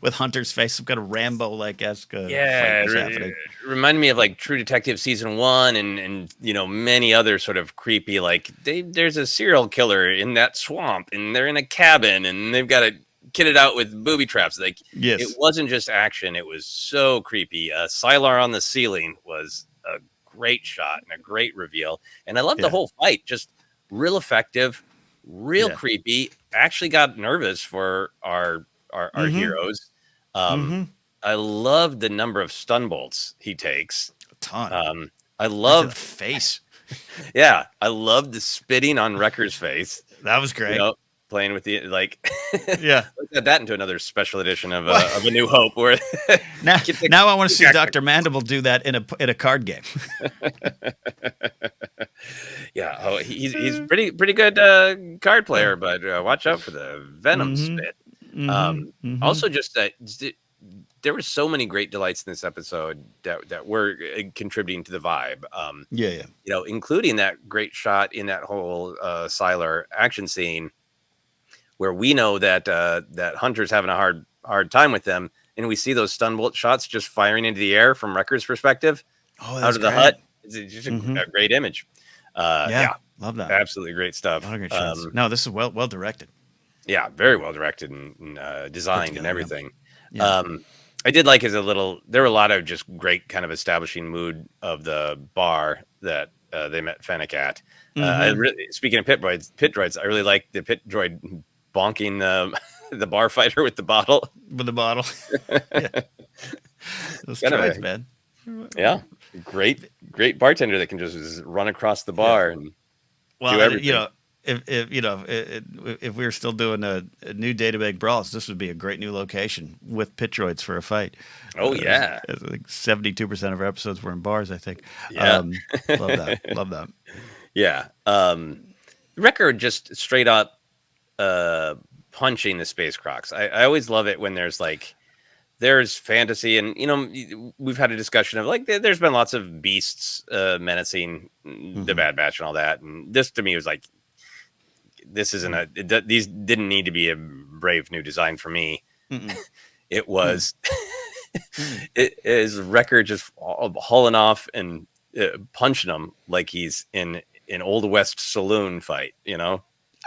Speaker 2: with Hunter's face, some kind of Rambo like esque fight was happening.
Speaker 1: Reminded me of like True Detective season 1 and many other sort of creepy, like there's a serial killer in that swamp and they're in a cabin and they've got to kit it out with booby traps. Like,
Speaker 2: yes.
Speaker 1: It wasn't just action, it was so creepy. Sylar on the ceiling was a great shot and a great reveal, and I love the whole fight. Just real effective, real creepy. Actually got nervous for our heroes. I love the number of stun bolts he takes.
Speaker 2: A ton.
Speaker 1: I love
Speaker 2: the face.
Speaker 1: Yeah, I love the spitting on Wrecker's face.
Speaker 2: That was great.
Speaker 1: Playing with the
Speaker 2: yeah,
Speaker 1: let's add that into another special edition of A New Hope. Where
Speaker 2: now I want to see Dr. Mandible do that in a card game.
Speaker 1: Yeah, he's pretty good card player, but watch out for the venom spit. Also, just that there were so many great delights in this episode that were contributing to the vibe. Including that great shot in that whole Sylar action scene, where we know that Hunter's having a hard time with them, and we see those stun bolt shots just firing into the air from Wrecker's perspective out of the hut. It's just a great image.
Speaker 2: Love that.
Speaker 1: Absolutely great stuff.
Speaker 2: No, this is well directed.
Speaker 1: Yeah, very well directed and designed and everything. Yeah. I did like there were a lot of just great kind of establishing mood of the bar that they met Fennec at. Speaking of pit droids, I really like the pit droid bonking the bar fighter with the bottle.
Speaker 2: With the bottle. Those droids, man.
Speaker 1: Yeah. Great bartender that can just run across the bar and do everything.
Speaker 2: If we were still doing a new Databag Brawls, this would be a great new location with pit droids for a fight.
Speaker 1: Oh, yeah.
Speaker 2: I think 72% of our episodes were in bars, I think.
Speaker 1: Yeah.
Speaker 2: Love that.
Speaker 1: Yeah. Record just straight up punching the space crocs. I always love it when there's fantasy, and we've had a discussion of there's been lots of beasts menacing the Bad Batch and all that, and this to me was like, this isn't these didn't need to be a brave new design for me. It was it is Record just hauling off and punching him like he's in an Old West saloon fight,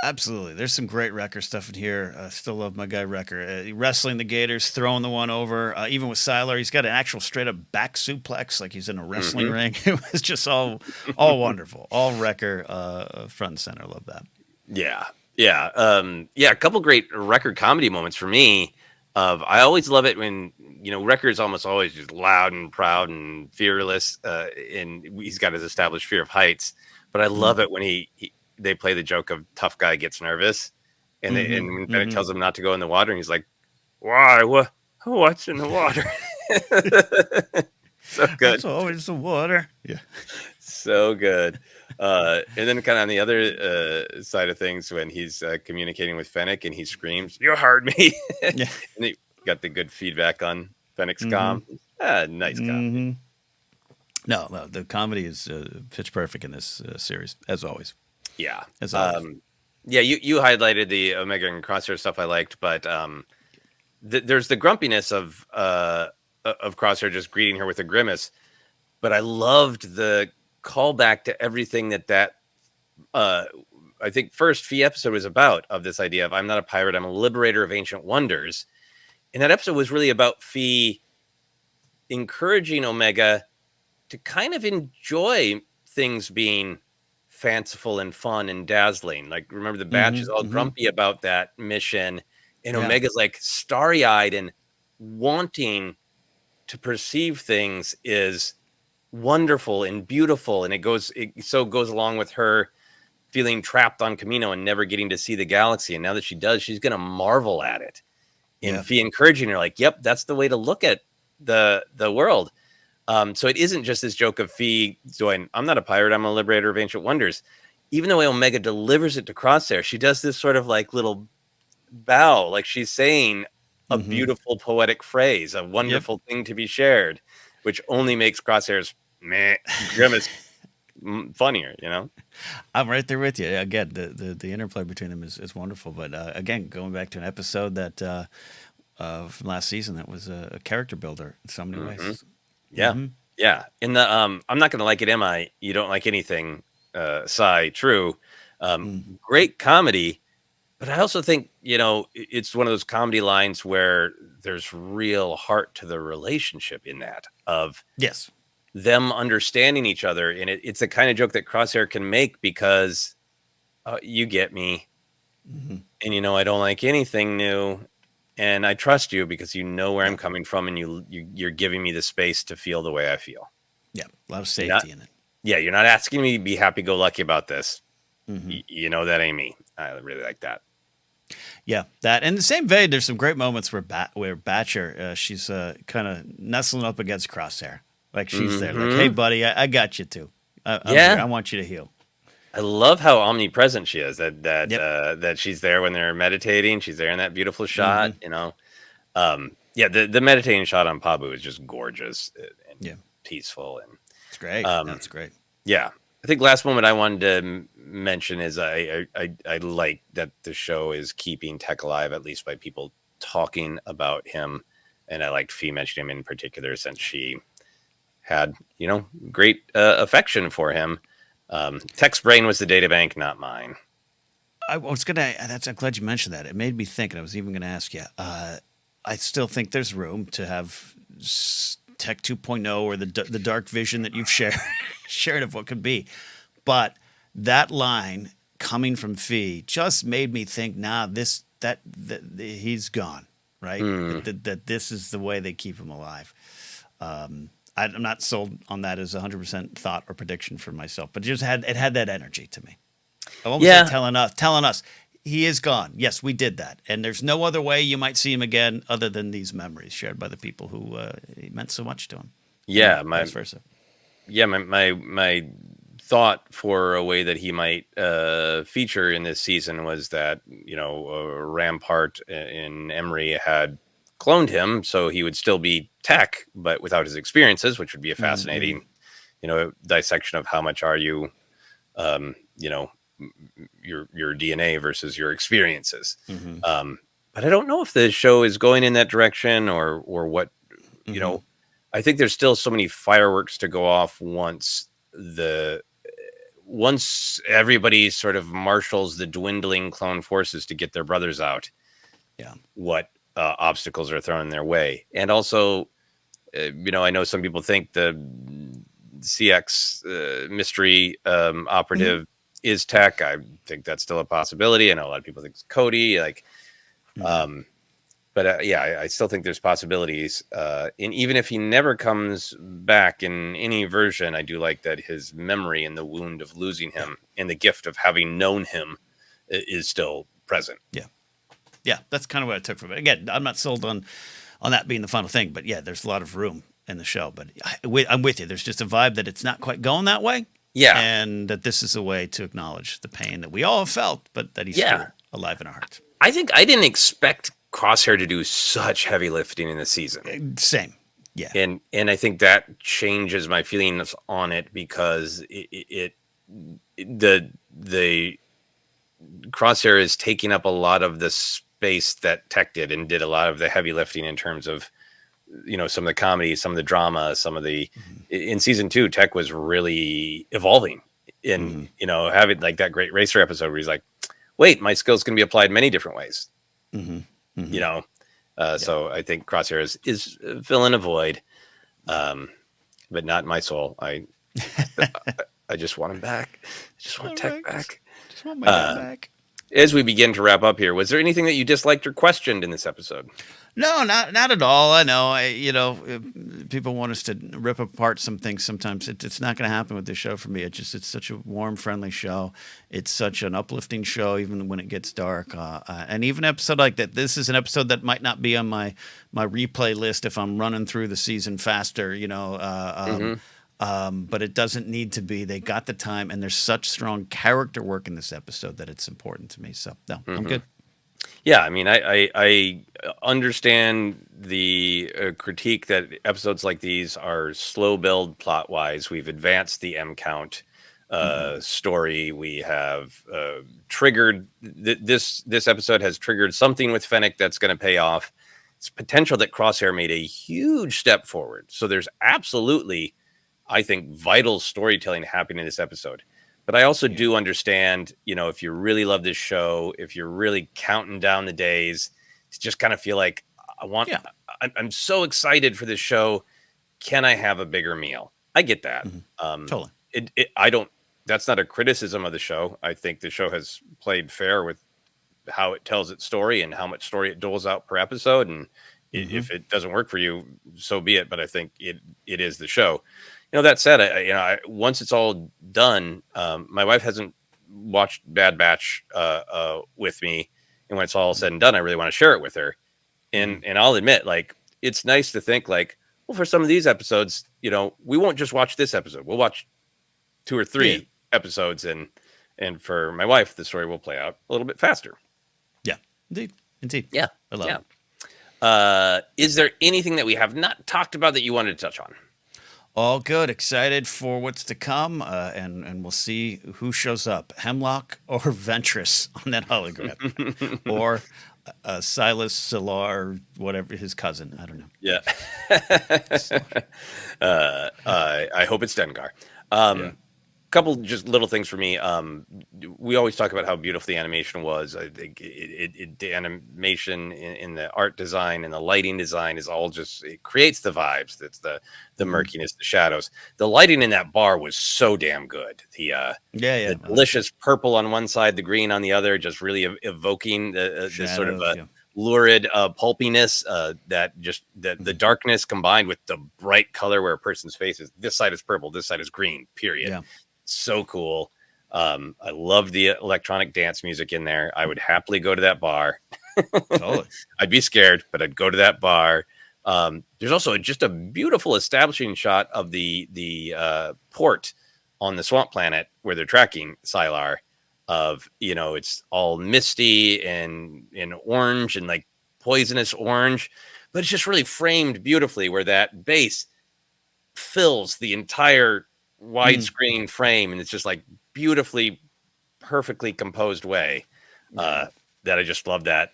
Speaker 2: Absolutely. There's some great Wrecker stuff in here. Still love my guy Wrecker. Wrestling the Gators, throwing the one over. Even with Sylar, he's got an actual straight up back suplex, like he's in a wrestling ring. It was just all wonderful. All Wrecker front and center. Love that.
Speaker 1: Yeah. A couple great Wrecker comedy moments for me. I always love it when Wrecker is almost always just loud and proud and fearless, and he's got his established fear of heights. But I love it when they play the joke of tough guy gets nervous, and when Fennec tells him not to go in the water, and he's like, "Why? What's in the water?" So good.
Speaker 2: It's always the water. Yeah,
Speaker 1: so good. And then kind of on the other side of things, when he's communicating with Fennec and he screams, "You heard me!" And he got the good feedback on Fennec's comm. Nice comedy.
Speaker 2: No, the comedy is pitch perfect in this series, as always.
Speaker 1: Yeah.
Speaker 2: As always.
Speaker 1: You highlighted the Omega and Crosshair stuff I liked, but there's the grumpiness of Crosshair just greeting her with a grimace. But I loved the callback to everything that I think first Fee episode was about, of this idea of I'm not a pirate, I'm a liberator of ancient wonders. And that episode was really about Fee encouraging Omega to kind of enjoy things being fanciful and fun and dazzling. Like, remember the Batch is
Speaker 2: Mm-hmm,
Speaker 1: all
Speaker 2: mm-hmm.
Speaker 1: grumpy about that mission, and
Speaker 2: Yeah.
Speaker 1: Omega's like starry-eyed and wanting to perceive things is wonderful and beautiful, and it so goes along with her feeling trapped on Camino and never getting to see the galaxy. And now that she does, she's going to marvel at it. And
Speaker 2: Yeah.
Speaker 1: Fee encouraging her, like, yep, that's the way to look at the world. So it isn't just this joke of Fee going, I'm not a pirate, I'm a liberator of ancient wonders. Even though Omega delivers it to Crosshair, she does this sort of like little bow, like she's saying a
Speaker 2: Mm-hmm.
Speaker 1: beautiful poetic phrase, a
Speaker 2: Yep.
Speaker 1: wonderful thing to be shared, which only makes Crosshair's meh grimace funnier, you know?
Speaker 2: I'm right there with you. Again, the interplay between them is wonderful. But again, going back to an episode that from last season that was a character builder in so many
Speaker 1: Mm-hmm.
Speaker 2: ways.
Speaker 1: Yeah.
Speaker 2: Mm-hmm.
Speaker 1: Yeah. In the I'm not gonna like it, am I? You don't like anything, true. Great comedy, but I also think, it's one of those comedy lines where there's real heart to the relationship in that of
Speaker 2: Yes.
Speaker 1: them understanding each other. And it's the kind of joke that Crosshair can make because you get me.
Speaker 2: Mm-hmm.
Speaker 1: And I don't like anything new. And I trust you because you know where
Speaker 2: Yeah.
Speaker 1: I'm coming from, and you're giving me the space to feel the way I feel.
Speaker 2: Yeah. A lot of
Speaker 1: You're not,
Speaker 2: safety in it.
Speaker 1: yeah, you're not asking me to be happy-go-lucky about this.
Speaker 2: Mm-hmm.
Speaker 1: You know that ain't me. I really like that.
Speaker 2: Yeah, that. And the same vein, there's some great moments where Batcher, she's kind of nestling up against Crosshair. Like she's there, like, hey,
Speaker 1: Mm-hmm.
Speaker 2: buddy, I got you too. I'm
Speaker 1: Yeah,
Speaker 2: here. I want you to heal.
Speaker 1: I love how omnipresent she is.
Speaker 2: Yep.
Speaker 1: That she's there when they're meditating. She's there in that beautiful shot.
Speaker 2: Mm-hmm.
Speaker 1: Yeah, the meditating shot on Pabu is just gorgeous and
Speaker 2: Yeah.
Speaker 1: peaceful, and
Speaker 2: It's great. That's great.
Speaker 1: yeah. I think last moment I wanted to mention is I like that the show is keeping Tech alive, at least by people talking about him, and I liked Fee mentioning him in particular since she had great affection for him. Tech's brain was the data bank, not mine.
Speaker 2: I'm glad you mentioned that. It made me think, and I was even going to ask you. I still think there's room to have Tech 2.0 or the dark vision that you've shared of what could be. But that line coming from Fee just made me think, that he's gone, right? That this is the way they keep him alive. I'm not sold on that as 100% thought or prediction for myself, but it had that energy to me. Almost like telling us he is gone. Yes, we did that, and there's no other way you might see him again other than these memories shared by the people who he meant so much to him.
Speaker 1: Yeah,
Speaker 2: vice versa.
Speaker 1: Yeah, my thought for a way that he might feature in this season was that Rampart in Emery had cloned him, so he would still be Tech, but without his experiences, which would be a fascinating, dissection of how much are you, your DNA versus your experiences.
Speaker 2: Mm-hmm.
Speaker 1: But I don't know if the show is going in that direction or what.
Speaker 2: Mm-hmm.
Speaker 1: I think there's still so many fireworks to go off once everybody sort of marshals the dwindling clone forces to get their brothers out.
Speaker 2: Yeah.
Speaker 1: What obstacles are thrown in their way, and also, I know some people think the CX mystery operative is Tech. I think that's still a possibility. I know a lot of people think it's Cody. But I still think there's possibilities. And even if he never comes back in any version, I do like that his memory and the wound of losing him and the gift of having known him is still present.
Speaker 2: Yeah. Yeah, that's kind of what I took from it. Again, I'm not sold on that being the final thing, but yeah, there's a lot of room in the show. But I'm with you. There's just a vibe that it's not quite going that way.
Speaker 1: Yeah.
Speaker 2: And that this is a way to acknowledge the pain that we all have felt, but that he's still alive in our hearts.
Speaker 1: I think I didn't expect Crosshair to do such heavy lifting in the season.
Speaker 2: Same. Yeah.
Speaker 1: And I think that changes my feelings on it because the Crosshair is taking up a lot of the space that Tech did and did a lot of the heavy lifting in terms of some of the comedy, some of the drama, some of the in season 2 Tech was really evolving in having like that great racer episode where he's like, wait, my skills can be applied many different ways. So I think Crosshair is filling a void, but not in my soul. I just want him back. I just want Tech back.
Speaker 2: Just want my dad back.
Speaker 1: As we begin to wrap up here, was there anything that you disliked or questioned in this episode?
Speaker 2: No, not at all. I know. People want us to rip apart some things. Sometimes it's not going to happen with this show for me. It's such a warm, friendly show. It's such an uplifting show, even when it gets dark. And even an episode like that. This is an episode that might not be on my replay list if I'm running through the season faster. But it doesn't need to be. They got the time, and there's such strong character work in this episode that it's important to me. So no, I'm good.
Speaker 1: Yeah, I mean, I understand the critique that episodes like these are slow build plot wise. We've advanced the M count story. We have triggered this episode has triggered something with Fennec that's going to pay off. It's potential that Crosshair made a huge step forward. So there's absolutely, I think, vital storytelling happening in this episode. But I also do understand, if you really love this show, if you're really counting down the days, to just kind of feel like I'm so excited for this show. Can I have a bigger meal? I get that.
Speaker 2: Totally.
Speaker 1: That's not a criticism of the show. I think the show has played fair with how it tells its story and how much story it doles out per episode. And if it doesn't work for you, so be it. But I think it is the show. That said, once it's all done, my wife hasn't watched Bad Batch with me, and when it's all said and done, I really want to share it with her. And I'll admit, like, it's nice to think, like, well, for some of these episodes, we won't just watch this episode; we'll watch 2 or 3 episodes, and for my wife, the story will play out a little bit faster.
Speaker 2: Yeah, indeed.
Speaker 1: Yeah,
Speaker 2: I love
Speaker 1: it. Is there anything that we have not talked about that you wanted to touch on?
Speaker 2: All good. Excited for what's to come, and we'll see who shows up: Hemlock or Ventress on that hologram, or Silas Solar, whatever his cousin. I don't know.
Speaker 1: Yeah. I hope it's Dengar. Couple just little things for me. We always talk about how beautiful the animation was. I think the animation in the art design and the lighting design is all just, it creates the vibes. That's the murkiness, the shadows. The lighting in that bar was so damn good. The delicious purple on one side, the green on the other, just really evoking this sort of lurid pulpiness. The darkness combined with the bright color where a person's face is. This side is purple, this side is green. Period. Yeah. So cool. I love the electronic dance music in there. I would happily go to that bar.
Speaker 2: Totally.
Speaker 1: I'd be scared, but I'd go to that bar. There's also just a beautiful establishing shot of the port on the swamp planet where they're tracking Sylar. It's all misty and in orange and like poisonous orange, but it's just really framed beautifully where that base fills the entire widescreen frame, and it's just like beautifully, perfectly composed way that I just love that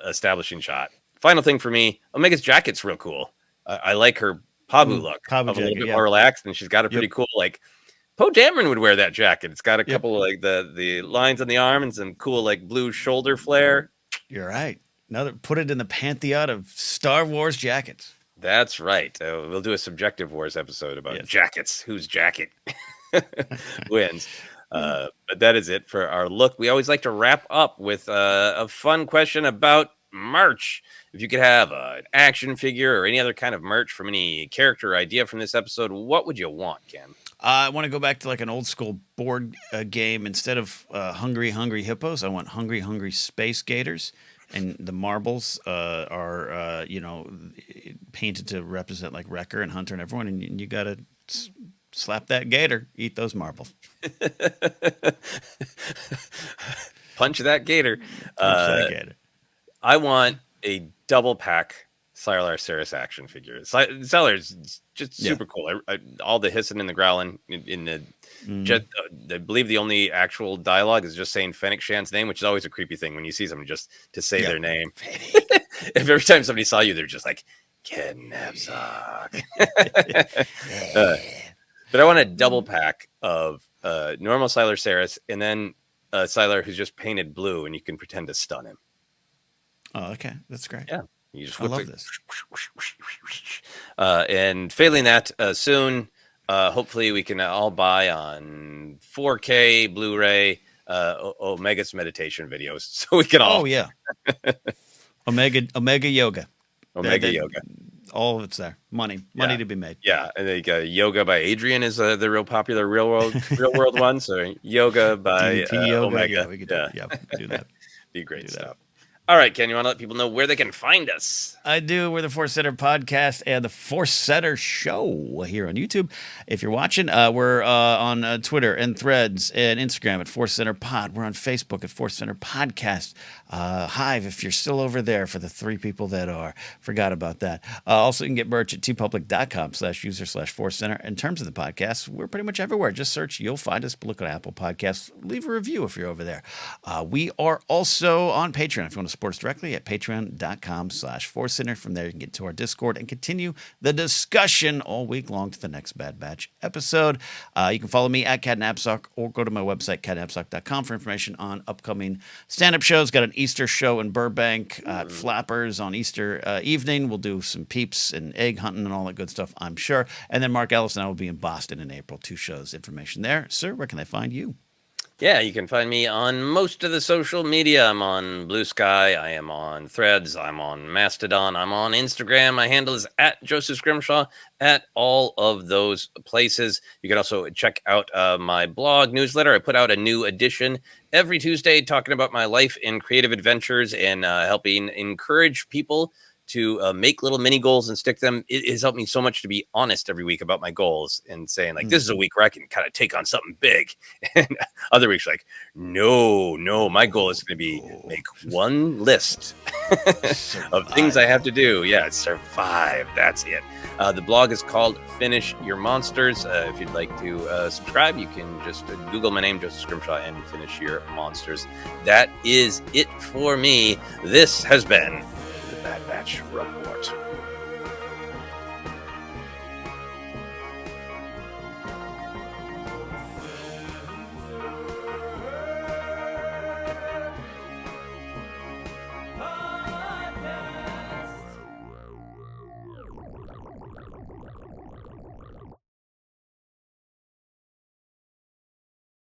Speaker 1: establishing shot. Final thing for me, Omega's jacket's real cool. I like her Pabu look, a little bit more relaxed, and she's got a pretty cool, like, Poe Dameron would wear that jacket. It's got a couple of, like, the lines on the arm and some cool, like, blue shoulder flare.
Speaker 2: You're right. Put it in the pantheon of Star Wars jackets.
Speaker 1: That's right. We'll do a Subjective Wars episode about jackets. Whose jacket wins? But that is it for our look. We always like to wrap up with a fun question about merch. If you could have an action figure or any other kind of merch from any character or idea from this episode, what would you want, Ken?
Speaker 2: I want to go back to like an old school board game. Instead of Hungry Hippos, I want Hungry Space Gators. And the marbles are, painted to represent like Wrecker and Hunter and everyone. And you got to slap that gator, eat those marbles.
Speaker 1: Punch that gator. I want a double pack Sylar Ceres action figure. Sylar is just super cool. All the hissing and the growling in the I believe the only actual dialogue is just saying Fennec Shand's name, which is always a creepy thing when you see someone just to say their name. If every time somebody saw you, they're just like, Ken Napzok. But I want a double pack of normal Sylar Ceres and then Sylar who's just painted blue, and you can pretend to stun him.
Speaker 2: Oh, okay. That's great.
Speaker 1: Yeah. You just
Speaker 2: I love this.
Speaker 1: And failing that, soon hopefully we can all buy on 4K Blu-ray Omega's meditation videos, so we can all.
Speaker 2: Oh yeah, Omega Yoga.
Speaker 1: Omega Yoga.
Speaker 2: All of it's there. Money to be made.
Speaker 1: Yeah, and they got Yoga by Adrian is the real popular real world one. So Yoga by
Speaker 2: DDP Yoga.
Speaker 1: Omega.
Speaker 2: Yeah, we could do that.
Speaker 1: Be great stuff. All right, Ken, you want to let people know where they can find us?
Speaker 2: I do. We're the ForceCenter podcast and the ForceCenter show here on YouTube. If you're watching, we're on Twitter and Threads and Instagram at ForceCenter Pod. We're on Facebook at ForceCenter Podcast. Hive, if you're still over there, for the 3 people that are. Forgot about that. Also, you can get merch at tpublic.com/user/ForceCenter. In terms of the podcast, we're pretty much everywhere. Just search. You'll find us. Look at Apple Podcasts. Leave a review if you're over there. We are also on Patreon. If you want to support us directly, at patreon.com/ForceCenter. From there, you can get to our Discord and continue the discussion all week long to the next Bad Batch episode. You can follow me at Napzok or go to my website, catnapzok.com, for information on upcoming stand-up shows. Got an Easter show in Burbank at Flappers on Easter evening. We'll do some peeps and egg hunting and all that good stuff, I'm sure. And then Mark Ellis and I will be in Boston in April. 2 shows. Information there. Sir, where can I find you?
Speaker 1: Yeah, you can find me on most of the social media. I'm on Blue Sky. I am on Threads. I'm on Mastodon. I'm on Instagram. My handle is at Joseph Scrimshaw at all of those places. You can also check out my blog newsletter. I put out a new edition every Tuesday talking about my life and creative adventures and helping encourage people to make little mini goals and stick them. It has helped me so much to be honest every week about my goals and saying, like, this is a week where I can kind of take on something big. And other weeks, like, no, my goal is going to be make one list of things I have to do. Yeah, survive. That's it. The blog is called Finish Your Monsters. If you'd like to subscribe, you can just Google my name, Joseph Scrimshaw, and Finish Your Monsters. That is it for me. This has been Bad Batch Report.